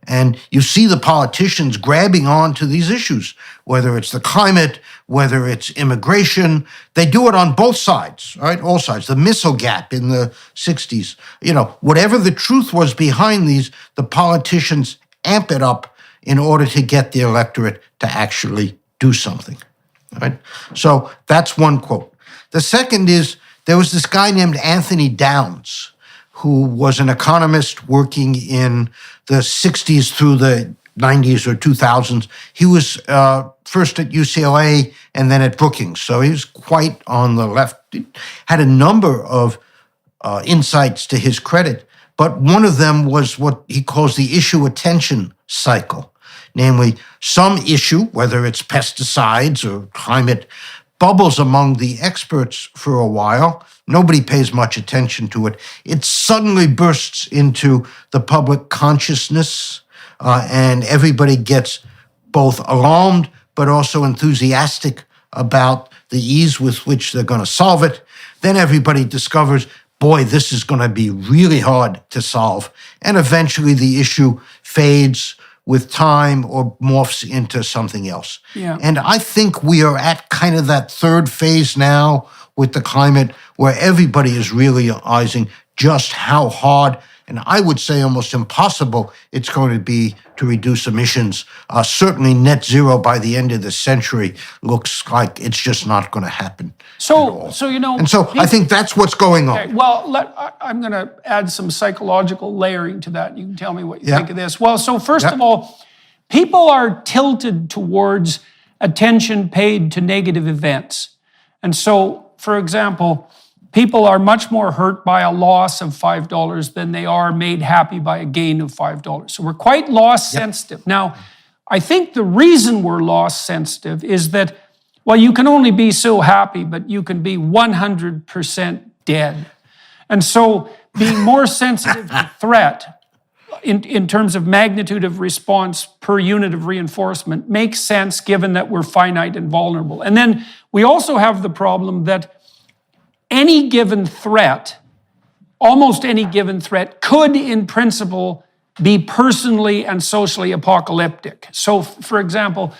And you see the politicians grabbing on to these issues, whether it's the climate, whether it's immigration. They do it on both sides, right? All sides. The missile gap in the 60s. Whatever the truth was behind these, the politicians amp it up in order to get the electorate to actually do something, right? So that's one quote. The second is, there was this guy named Anthony Downs, who was an economist working in the 60s through the 90s or 2000s. He was first at UCLA and then at Brookings, so he was quite on the left. He had a number of insights to his credit, but one of them was what he calls the issue attention cycle. Namely, some issue, whether it's pesticides or climate, bubbles among the experts for a while. Nobody pays much attention to it. It suddenly bursts into the public consciousness, and everybody gets both alarmed but also enthusiastic about the ease with which they're going to solve it. Then everybody discovers, boy, this is going to be really hard to solve. And eventually the issue fades with time or morphs into something else. Yeah. And I think we are at kind of that third phase now with the climate where everybody is realizing just how hard, and I would say almost impossible, it's going to be to reduce emissions. Certainly net zero by the end of the century looks like it's just not going to happen. So I think that's what's going on. Okay, well, I'm going to add some psychological layering to that. You can tell me what you think of this. Well, so first of all, people are tilted towards attention paid to negative events. And so, for example, people are much more hurt by a loss of $5 than they are made happy by a gain of $5. So we're quite loss sensitive. Now, I think the reason we're loss sensitive is that, well, you can only be so happy, but you can be 100% dead. And so being more sensitive to threat in terms of magnitude of response per unit of reinforcement makes sense given that we're finite and vulnerable. And then we also have the problem that any given threat, almost any given threat, could in principle be personally and socially apocalyptic. So, for example,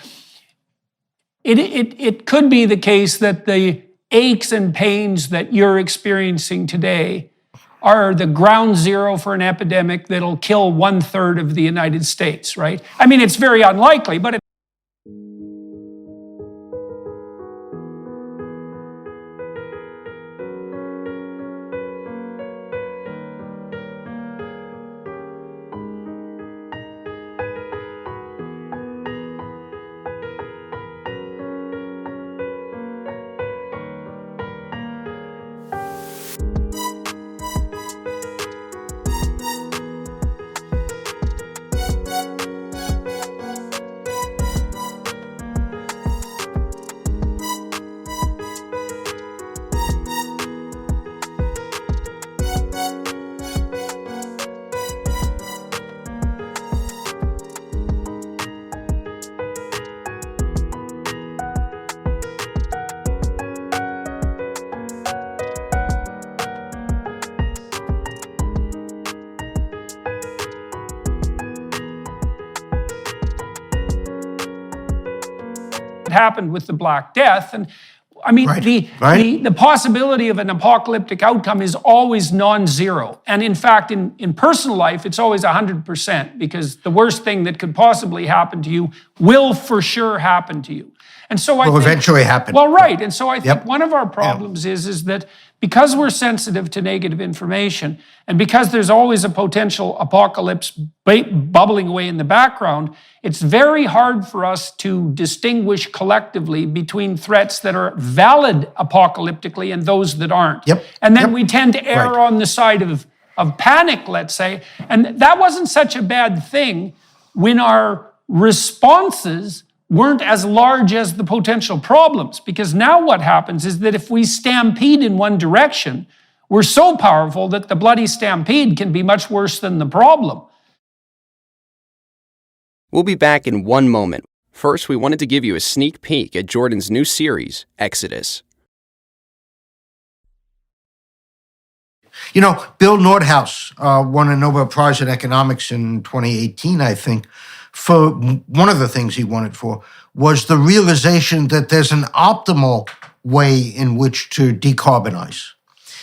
it could be the case that the aches and pains that you're experiencing today are the ground zero for an epidemic that'll kill 1/3 of the United States, right? I mean, it's very unlikely, but happened with the Black Death. And I mean, the possibility of an apocalyptic outcome is always non-zero. And in fact, in personal life, it's always 100%, because the worst thing that could possibly happen to you will for sure happen to you. And so will eventually happen. Well, right. And so I think Yep. one of our problems is that because we're sensitive to negative information, and because there's always a potential apocalypse bubbling away in the background, it's very hard for us to distinguish collectively between threats that are valid apocalyptically and those that aren't. Yep. And then Yep. we tend to err Right. on the side of panic, let's say. And that wasn't such a bad thing when our responses weren't as large as the potential problems. Because now what happens is that if we stampede in one direction, we're so powerful that the bloody stampede can be much worse than the problem. We'll be back in one moment. First, we wanted to give you a sneak peek at Jordan's new series, Exodus. You know, Bill Nordhaus won a Nobel Prize in economics in 2018, I think. For one of the things he won it for was the realization that there's an optimal way in which to decarbonize.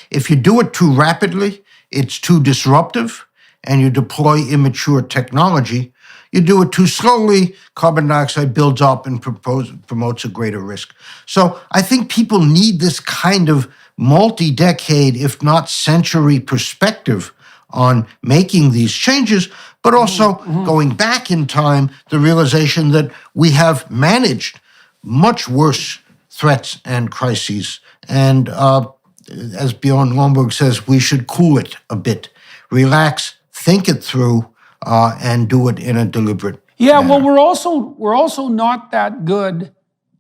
If you do it too rapidly, it's too disruptive, and you deploy immature technology. You do it too slowly, carbon dioxide builds up and promotes a greater risk. So I think people need this kind of multi-decade, if not century perspective on making these changes, but also going back in time, the realization that we have managed much worse threats and crises. And as Bjorn Lomborg says, we should cool it a bit, relax, think it through, and do it in a deliberate manner. Well, we're also not that good,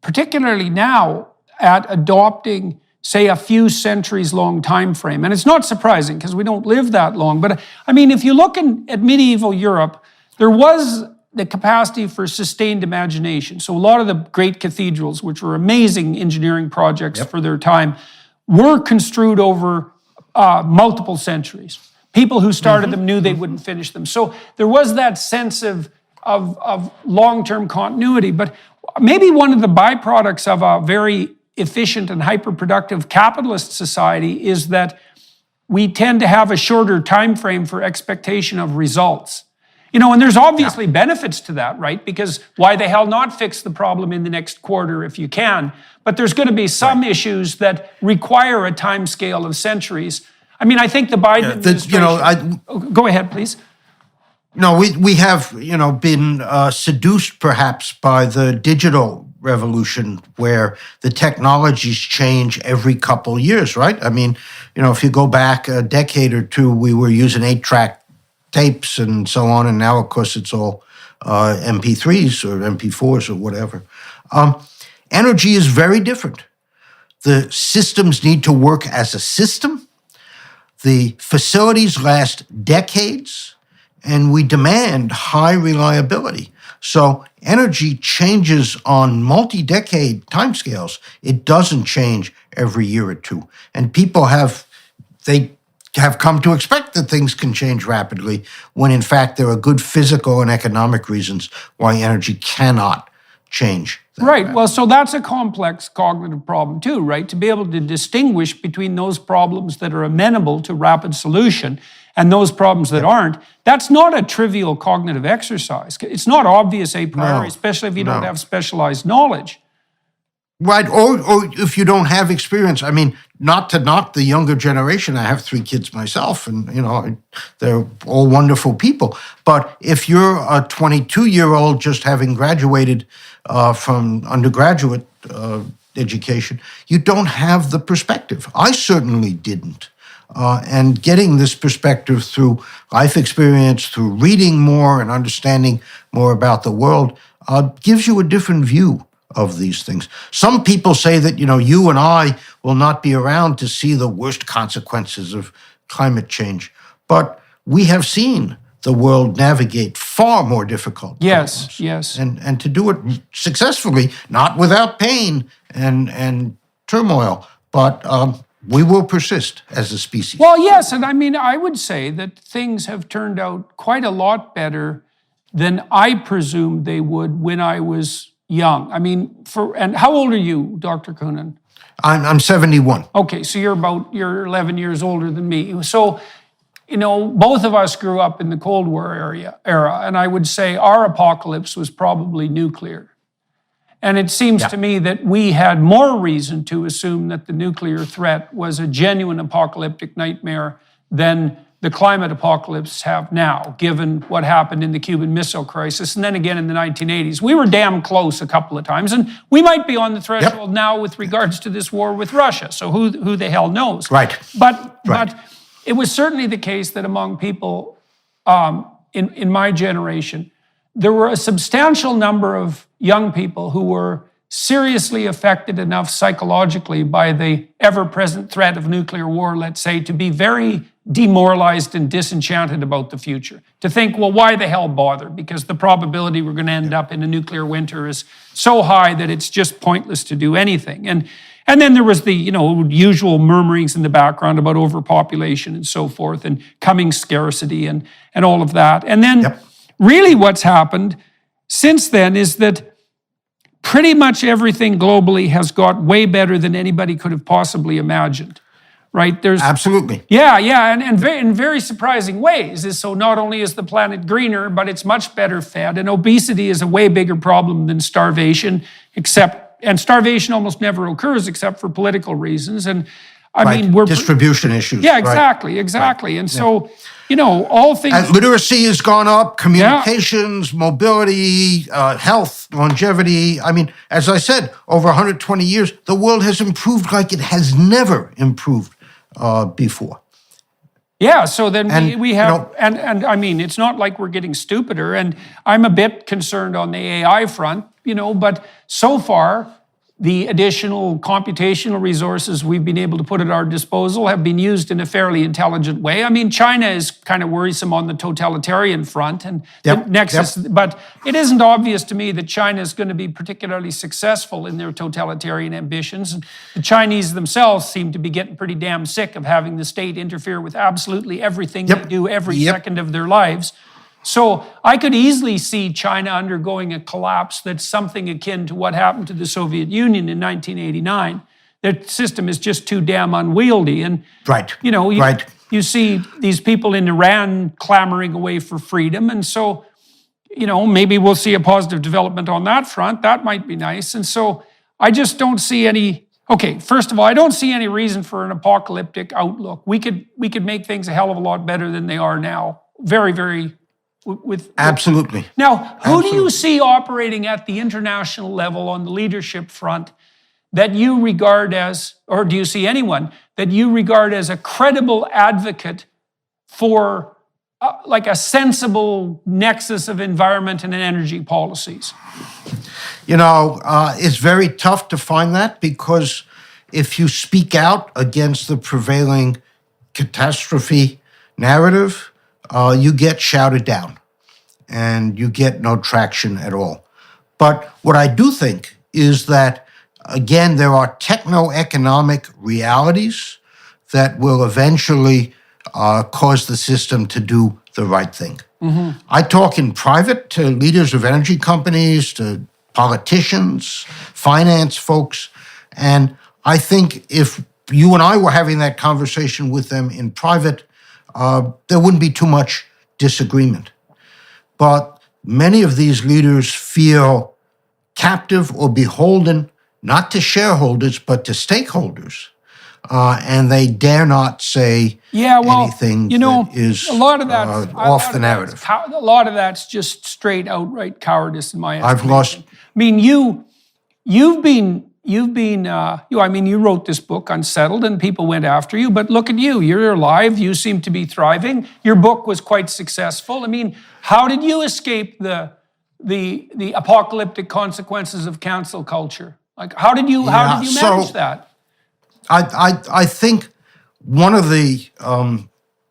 particularly now, at adopting, say, a few centuries long time frame. And it's not surprising because we don't live that long. But I mean, if you look at medieval Europe, there was the capacity for sustained imagination. So a lot of the great cathedrals, which were amazing engineering projects for their time, were construed over multiple centuries. People who started them knew they wouldn't finish them. So there was that sense of long-term continuity. But maybe one of the byproducts of a very efficient and hyper-productive capitalist society is that we tend to have a shorter time frame for expectation of results. You know, and there's obviously benefits to that, right? Because why the hell not fix the problem in the next quarter if you can? But there's going to be some issues that require a time scale of centuries. I mean, I think the Biden administration... Go ahead, please. No, we have, been seduced perhaps by the digital revolution where the technologies change every couple years, right? I mean, if you go back a decade or two, we were using 8-track tapes and so on, and now, of course, it's all MP3s or MP4s or whatever. Energy is very different. The systems need to work as a system. The facilities last decades, and we demand high reliability. So energy changes on multi-decade timescales. It doesn't change every year or two. And people have come to expect that things can change rapidly when in fact there are good physical and economic reasons why energy cannot change. Right. Well, so that's a complex cognitive problem too, right? To be able to distinguish between those problems that are amenable to rapid solution and those problems that aren't, that's not a trivial cognitive exercise. It's not obvious a priori, especially if you don't have specialized knowledge. Right, or if you don't have experience. I mean, not to knock the younger generation. I have 3 kids myself, and, they're all wonderful people. But if you're a 22-year-old just having graduated from undergraduate education, you don't have the perspective. I certainly didn't. And getting this perspective through life experience, through reading more and understanding more about the world, gives you a different view of these things. Some people say that, you and I will not be around to see the worst consequences of climate change. But we have seen the world navigate far more difficult problems. Yes. And to do it successfully, not without pain and turmoil, but we will persist as a species. Well, yes, and I mean, I would say that things have turned out quite a lot better than I presumed they would when I was young. I mean, and how old are you, Dr. Koonin? I'm 71. Okay, so you're 11 years older than me. So, both of us grew up in the Cold War era, and I would say our apocalypse was probably nuclear. And it seems to me that we had more reason to assume that the nuclear threat was a genuine apocalyptic nightmare than the climate apocalypse have now, given what happened in the Cuban Missile Crisis, and then again in the 1980s. We were damn close a couple of times, and we might be on the threshold now with regards to this war with Russia, so who the hell knows? Right. But it was certainly the case that among people in my generation, there were a substantial number of young people who were seriously affected enough psychologically by the ever-present threat of nuclear war, let's say, to be very demoralized and disenchanted about the future. To think, well, why the hell bother? Because the probability we're going to end up in a nuclear winter is so high that it's just pointless to do anything. And then there was the usual murmurings in the background about overpopulation and so forth, and coming scarcity and all of that. And then really what's happened since then is that pretty much everything globally has got way better than anybody could have possibly imagined, right? There's Absolutely. and in very surprising ways. So not only is the planet greener, but it's much better fed, and obesity is a way bigger problem than starvation, and starvation almost never occurs except for political reasons. And I mean, we're distribution issues. Yeah, exactly. Right. And so, all things. And literacy has gone up, communications, mobility, health, longevity. I mean, as I said, over 120 years, the world has improved like it has never improved before. Yeah, so then we have, and I mean, it's not like we're getting stupider, and I'm a bit concerned on the AI front, but so far, the additional computational resources we've been able to put at our disposal have been used in a fairly intelligent way. I mean, China is kind of worrisome on the totalitarian front and the nexus, but it isn't obvious to me that China is going to be particularly successful in their totalitarian ambitions. And the Chinese themselves seem to be getting pretty damn sick of having the state interfere with absolutely everything they do every second of their lives. So I could easily see China undergoing a collapse that's something akin to what happened to the Soviet Union in 1989. Their system is just too damn unwieldy. And, you see these people in Iran clamoring away for freedom. And so, maybe we'll see a positive development on that front. That might be nice. And so I just don't see any... Okay, first of all, I don't see any reason for an apocalyptic outlook. We could make things a hell of a lot better than they are now. Very, very... Absolutely. Now, who do you see operating at the international level on the leadership front that you regard as, or do you see anyone that you regard as a credible advocate for like a sensible nexus of environment and energy policies? It's very tough to find that, because if you speak out against the prevailing catastrophe narrative, you get shouted down and you get no traction at all. But what I do think is that, again, there are techno-economic realities that will eventually cause the system to do the right thing. Mm-hmm. I talk in private to leaders of energy companies, to politicians, finance folks, and I think if you and I were having that conversation with them in private, there wouldn't be too much disagreement. But many of these leaders feel captive or beholden, not to shareholders, but to stakeholders. And they dare not say anything that is a lot of that, off the narrative. A lot of that's just straight outright cowardice in my estimation. I mean, you've been, you wrote this book, Unsettled, and people went after you, but look at you. You're alive. You seem to be thriving. Your book was quite successful. I mean, how did you escape the apocalyptic consequences of cancel culture? Like, how did you manage that? I think one of the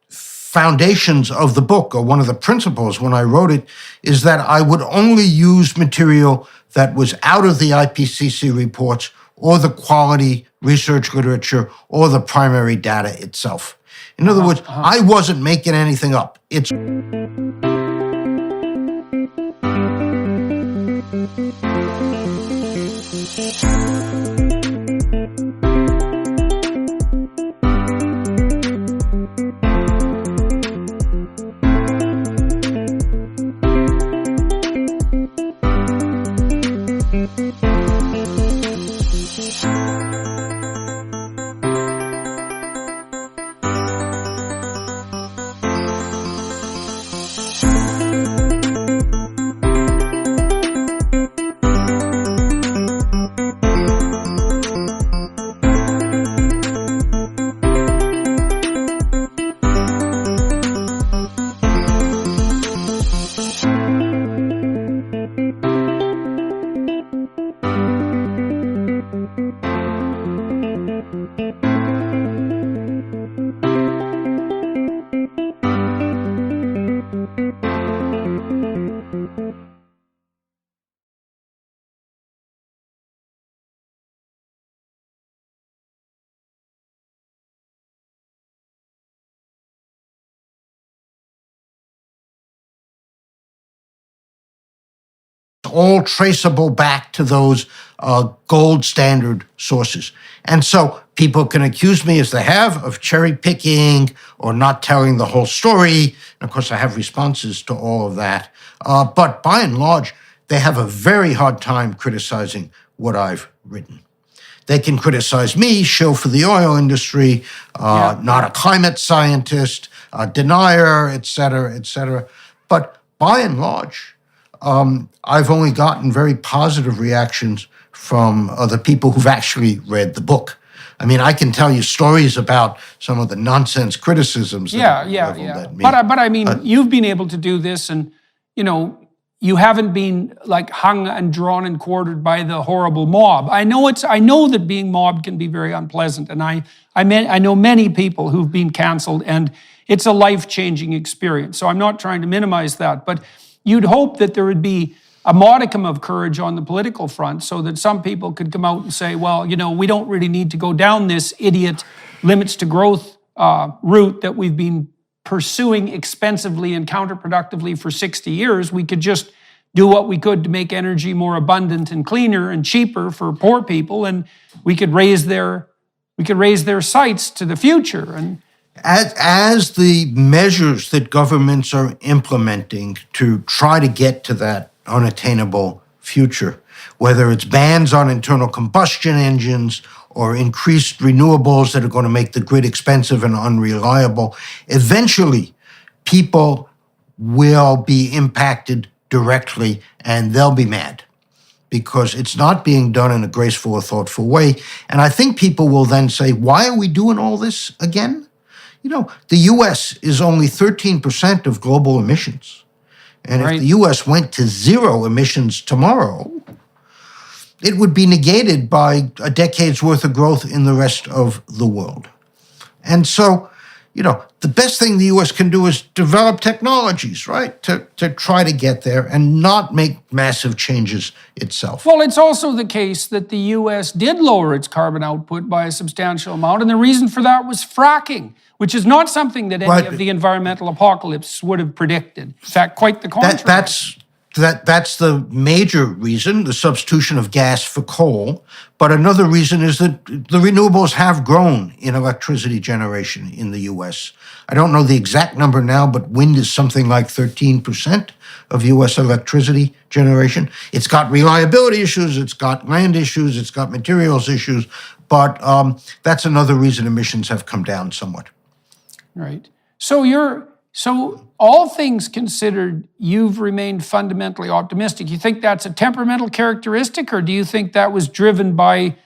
foundations of the book, or one of the principles when I wrote it, is that I would only use material that was out of the IPCC reports or the quality research literature or the primary data itself. In other words, I wasn't making anything up. It's all traceable back to those gold standard sources. And so people can accuse me, as they have, of cherry picking or not telling the whole story. And of course, I have responses to all of that. But by and large, they have a very hard time criticizing what I've written. They can criticize me, shill for the oil industry, not a climate scientist, a denier, et cetera, et cetera. But by and large, I've only gotten very positive reactions from the people who've actually read the book. I mean, I can tell you stories about some of the nonsense criticisms that are leveled at me. But I mean, you've been able to do this, and you haven't been like hung and drawn and quartered by the horrible mob. I know that being mobbed can be very unpleasant, and I know many people who've been canceled, and it's a life-changing experience. So I'm not trying to minimize that, but you'd hope that there would be a modicum of courage on the political front so that some people could come out and say, well, we don't really need to go down this idiot limits to growth route that we've been pursuing expensively and counterproductively for 60 years. We could just do what we could to make energy more abundant and cleaner and cheaper for poor people, and we could raise their sights to the future. And as the measures that governments are implementing to try to get to that unattainable future, whether it's bans on internal combustion engines or increased renewables that are going to make the grid expensive and unreliable, eventually people will be impacted directly and they'll be mad because it's not being done in a graceful or thoughtful way. And I think people will then say, why are we doing all this again? The US is only 13% of global emissions. And if the US went to zero emissions tomorrow, it would be negated by a decade's worth of growth in the rest of the world. And so, the best thing the US can do is develop technologies, right, to try to get there and not make massive changes itself. Well, it's also the case that the US did lower its carbon output by a substantial amount, and the reason for that was fracking, which is not something that any of the environmental apocalypse would have predicted. In fact, quite the contrary. That's the major reason, the substitution of gas for coal. But another reason is that the renewables have grown in electricity generation in the US. I don't know the exact number now, but wind is something like 13% of US electricity generation. It's got reliability issues, it's got land issues, it's got materials issues, but that's another reason emissions have come down somewhat. Right. So all things considered, you've remained fundamentally optimistic. You think that's a temperamental characteristic, or do you think that was driven by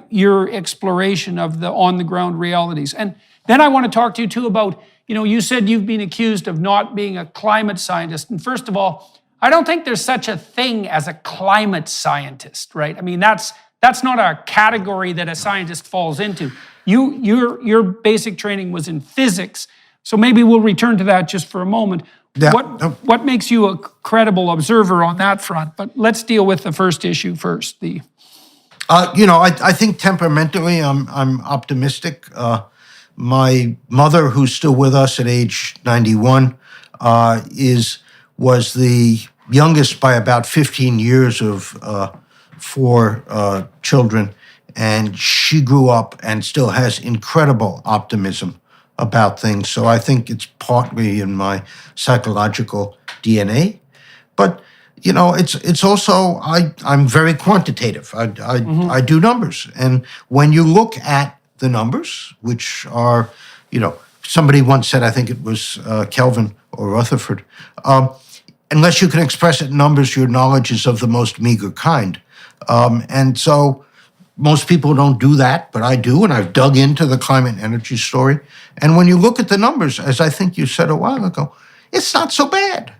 your exploration of the on-the-ground realities? And then I want to talk to you too about, you said you've been accused of not being a climate scientist. And first of all, I don't think there's such a thing as a climate scientist, right? I mean, that's not a category that a scientist falls into. Your basic training was in physics. So maybe we'll return to that just for a moment. Yeah. What makes you a credible observer on that front? But let's deal with the first issue first. I think temperamentally I'm optimistic. My mother, who's still with us at age 91, was the youngest by about 15 years of 4 children, and she grew up and still has incredible optimism about things. So I think it's partly in my psychological DNA, but it's also I'm very quantitative. I do numbers, and when you look at the numbers, which are somebody once said, I think it was Kelvin or Rutherford, unless you can express it in numbers, your knowledge is of the most meager kind, and so. Most people don't do that, but I do, and I've dug into the climate and energy story. And when you look at the numbers, as I think you said a while ago, it's not so bad.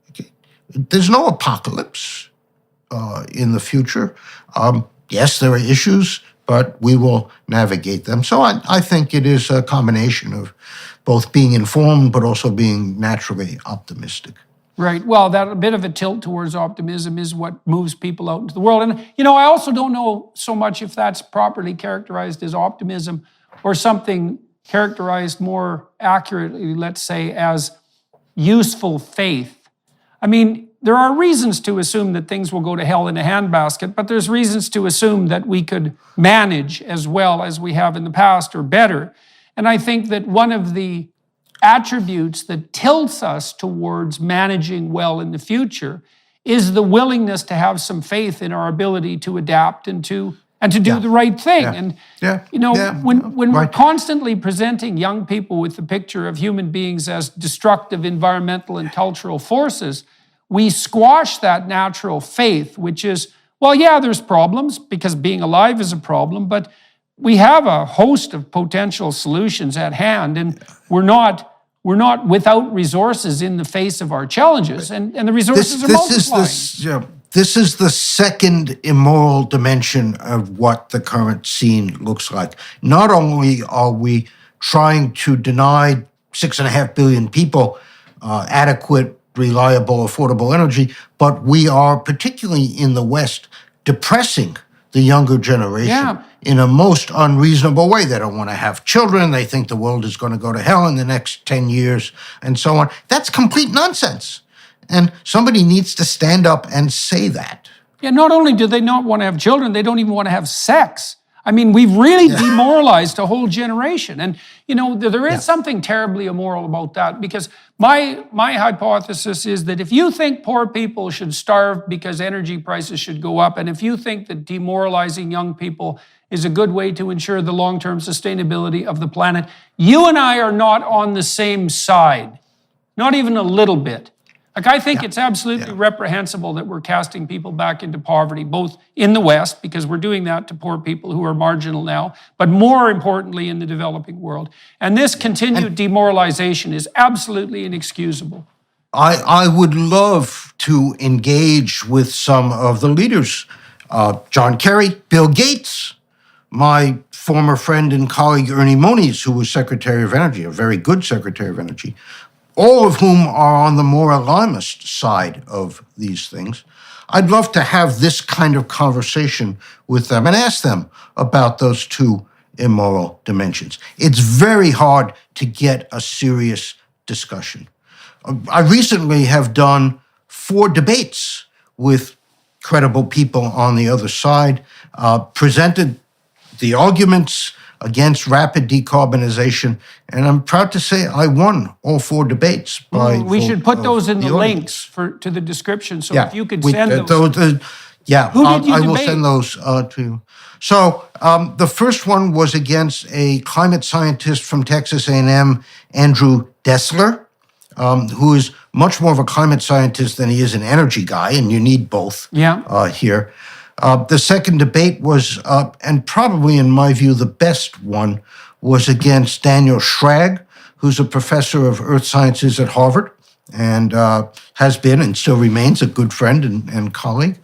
Okay? There's no apocalypse in the future. Yes, there are issues, but we will navigate them. So I think it is a combination of both being informed, but also being naturally optimistic. Right. Well, that a bit of a tilt towards optimism is what moves people out into the world. And, I also don't know so much if that's properly characterized as optimism or something characterized more accurately, let's say, as useful faith. I mean, there are reasons to assume that things will go to hell in a handbasket, but there's reasons to assume that we could manage as well as we have in the past or better. And I think that one of the attributes that tilts us towards managing well in the future is the willingness to have some faith in our ability to adapt and to do the right thing. And when we're constantly presenting young people with the picture of human beings as destructive environmental and cultural forces, we squash that natural faith, which is, well, yeah, there's problems because being alive is a problem, but we have a host of potential solutions at hand, and we're not without resources in the face of our challenges, and the resources are multiplying. This is the second immoral dimension of what the current scene looks like. Not only are we trying to deny 6.5 billion people adequate, reliable, affordable energy, but we are, particularly in the West, depressing the younger generation in a most unreasonable way. They don't want to have children. They think the world is going to go to hell in the next 10 years and so on. That's complete nonsense. And somebody needs to stand up and say that. Yeah, not only do they not want to have children, they don't even want to have sex. I mean, we've really demoralized a whole generation. And, there is something terribly immoral about that, because my hypothesis is that if you think poor people should starve because energy prices should go up, and if you think that demoralizing young people is a good way to ensure the long-term sustainability of the planet, you and I are not on the same side, not even a little bit. Like, I think it's absolutely reprehensible that we're casting people back into poverty, both in the West, because we're doing that to poor people who are marginal now, but more importantly in the developing world. And this continued demoralization is absolutely inexcusable. I would love to engage with some of the leaders. John Kerry, Bill Gates, my former friend and colleague Ernie Moniz, who was Secretary of Energy, a very good Secretary of Energy, all of whom are on the more alarmist side of these things. I'd love to have this kind of conversation with them and ask them about those two immoral dimensions. It's very hard to get a serious discussion. I recently have done 4 debates with credible people on the other side, presented the arguments against rapid decarbonization, and I'm proud to say I won all 4 debates. We should put those in the links to the description, so if you could send those. I will send those to you. So the first one was against a climate scientist from Texas A&M, Andrew Dessler, who is much more of a climate scientist than he is an energy guy, and you need both here. The second debate was, and probably in my view the best one, was against Daniel Schrag, who's a professor of earth sciences at Harvard and has been and still remains a good friend and colleague.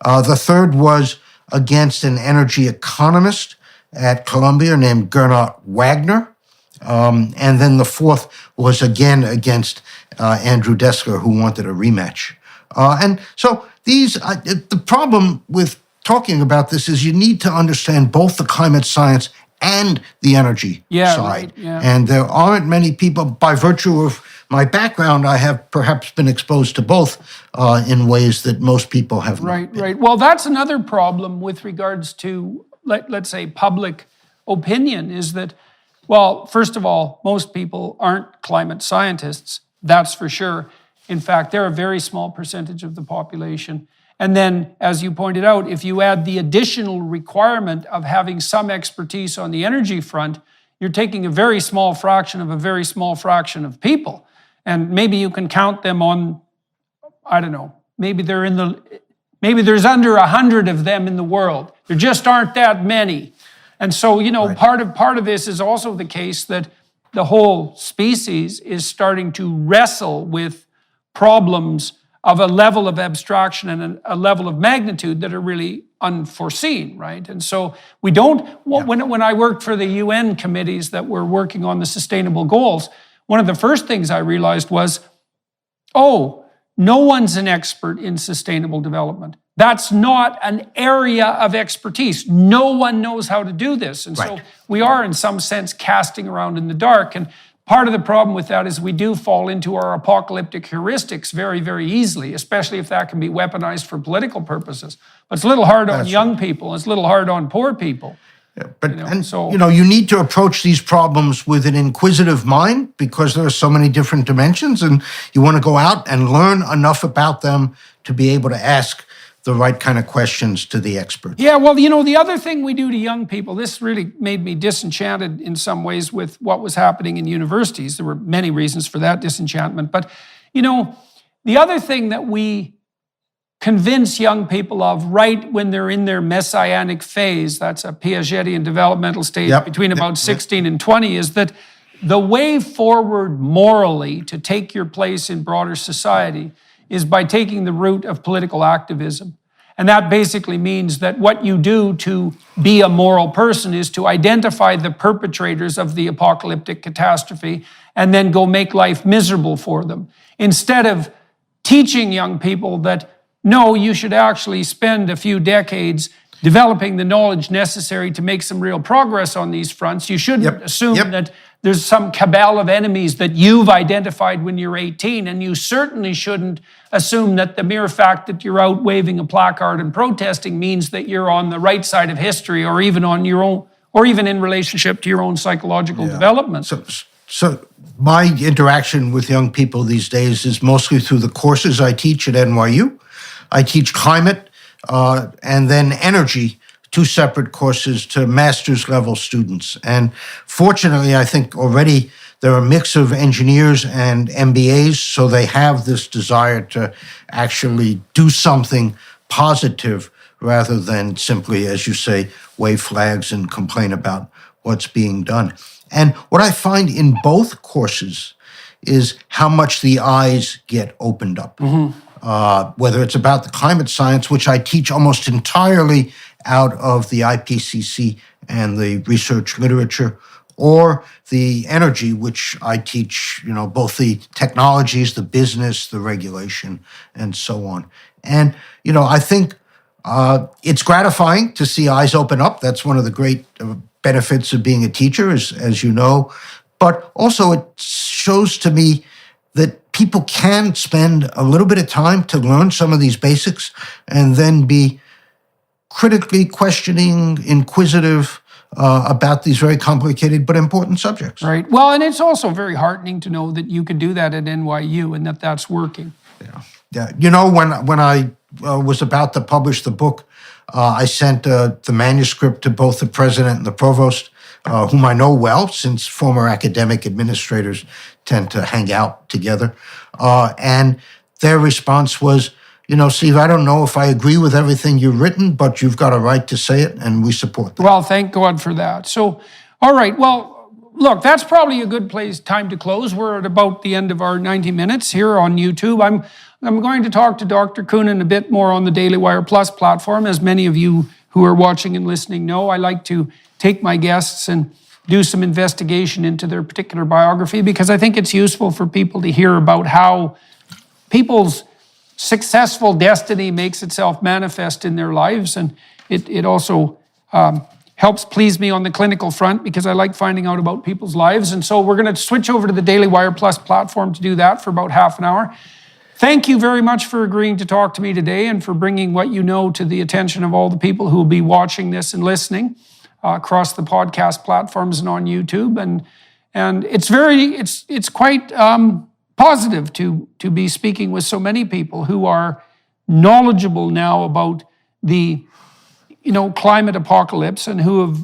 The third was against an energy economist at Columbia named Gernot Wagner. And then the fourth was again against Andrew Dessler, who wanted a rematch. And so the problem with talking about this is you need to understand both the climate science and the energy side. And there aren't many people, by virtue of my background, I have perhaps been exposed to both in ways that most people have not been. Right. Well, that's another problem with regards to, let's say, public opinion, is that, well, first of all, most people aren't climate scientists, that's for sure. In fact, they're a very small percentage of the population. And then, as you pointed out, if you add the additional requirement of having some expertise on the energy front, you're taking a very small fraction of a very small fraction of people. And maybe you can count them on, I don't know, maybe there's under 100 of them in the world. There just aren't that many. And so, part of this is also the case that the whole species is starting to wrestle with problems of a level of abstraction and a level of magnitude that are really unforeseen, right? And so we don't, when I worked for the UN committees that were working on the sustainable goals, one of the first things I realized was, no one's an expert in sustainable development. That's not an area of expertise. No one knows how to do this. And so we are, in some sense, casting around in the dark. And part of the problem with that is we do fall into our apocalyptic heuristics very, very easily, especially if that can be weaponized for political purposes. But it's a little hard on young people. It's a little hard on poor people. Yeah, but you need to approach these problems with an inquisitive mind because there are so many different dimensions, and you want to go out and learn enough about them to be able to ask the right kind of questions to the experts. Yeah, well, the other thing we do to young people, this really made me disenchanted in some ways with what was happening in universities. There were many reasons for that disenchantment. But, the other thing that we convince young people of right when they're in their messianic phase, that's a Piagetian developmental stage between about 16 and 20, is that the way forward morally to take your place in broader society is by taking the route of political activism. And that basically means that what you do to be a moral person is to identify the perpetrators of the apocalyptic catastrophe and then go make life miserable for them. Instead of teaching young people that, no, you should actually spend a few decades developing the knowledge necessary to make some real progress on these fronts. You shouldn't assume that there's some cabal of enemies that you've identified when you're 18, and you certainly shouldn't assume that the mere fact that you're out waving a placard and protesting means that you're on the right side of history, or even on your own, or even in relationship to your own psychological development. So my interaction with young people these days is mostly through the courses I teach at NYU. I teach climate and then energy, two separate courses to master's level students. And fortunately, I think already there are a mix of engineers and MBAs, so they have this desire to actually do something positive rather than simply, as you say, wave flags and complain about what's being done. And what I find in both courses is how much the eyes get opened up. Whether it's about the climate science, which I teach almost entirely out of the IPCC and the research literature, or the energy, which I teach, both the technologies, the business, the regulation, and so on. And, I think it's gratifying to see eyes open up. That's one of the great benefits of being a teacher, as you know. But also it shows to me that people can spend a little bit of time to learn some of these basics and then be critically questioning, inquisitive about these very complicated but important subjects. Right. Well, and it's also very heartening to know that you could do that at NYU and that that's working. Yeah. When I was about to publish the book, I sent the manuscript to both the president and the provost, whom I know well, since former academic administrators tend to hang out together. And their response was, Steve, I don't know if I agree with everything you've written, but you've got a right to say it, and we support that. Well, thank God for that. So, all right, well, look, that's probably a good time to close. We're at about the end of our 90 minutes here on YouTube. I'm going to talk to Dr. Koonin a bit more on the Daily Wire Plus platform. As many of you who are watching and listening know, I like to take my guests and do some investigation into their particular biography, because I think it's useful for people to hear about how people's successful destiny makes itself manifest in their lives. And it also helps please me on the clinical front, because I like finding out about people's lives. And so we're going to switch over to the Daily Wire Plus platform to do that for about half an hour. Thank you very much for agreeing to talk to me today and for bringing what you know to the attention of all the people who will be watching this and listening across the podcast platforms and on YouTube. And it's quite positive to be speaking with so many people who are knowledgeable now about the climate apocalypse, and who have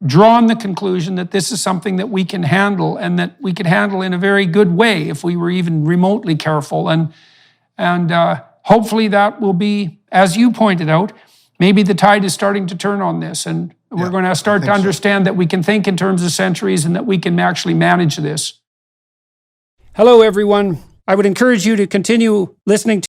drawn the conclusion that this is something that we can handle, and that we could handle in a very good way if we were even remotely careful. And hopefully that will be, as you pointed out, maybe the tide is starting to turn on this, and we're going to start to understand that we can think in terms of centuries and that we can actually manage this. Hello, everyone. I would encourage you to continue listening to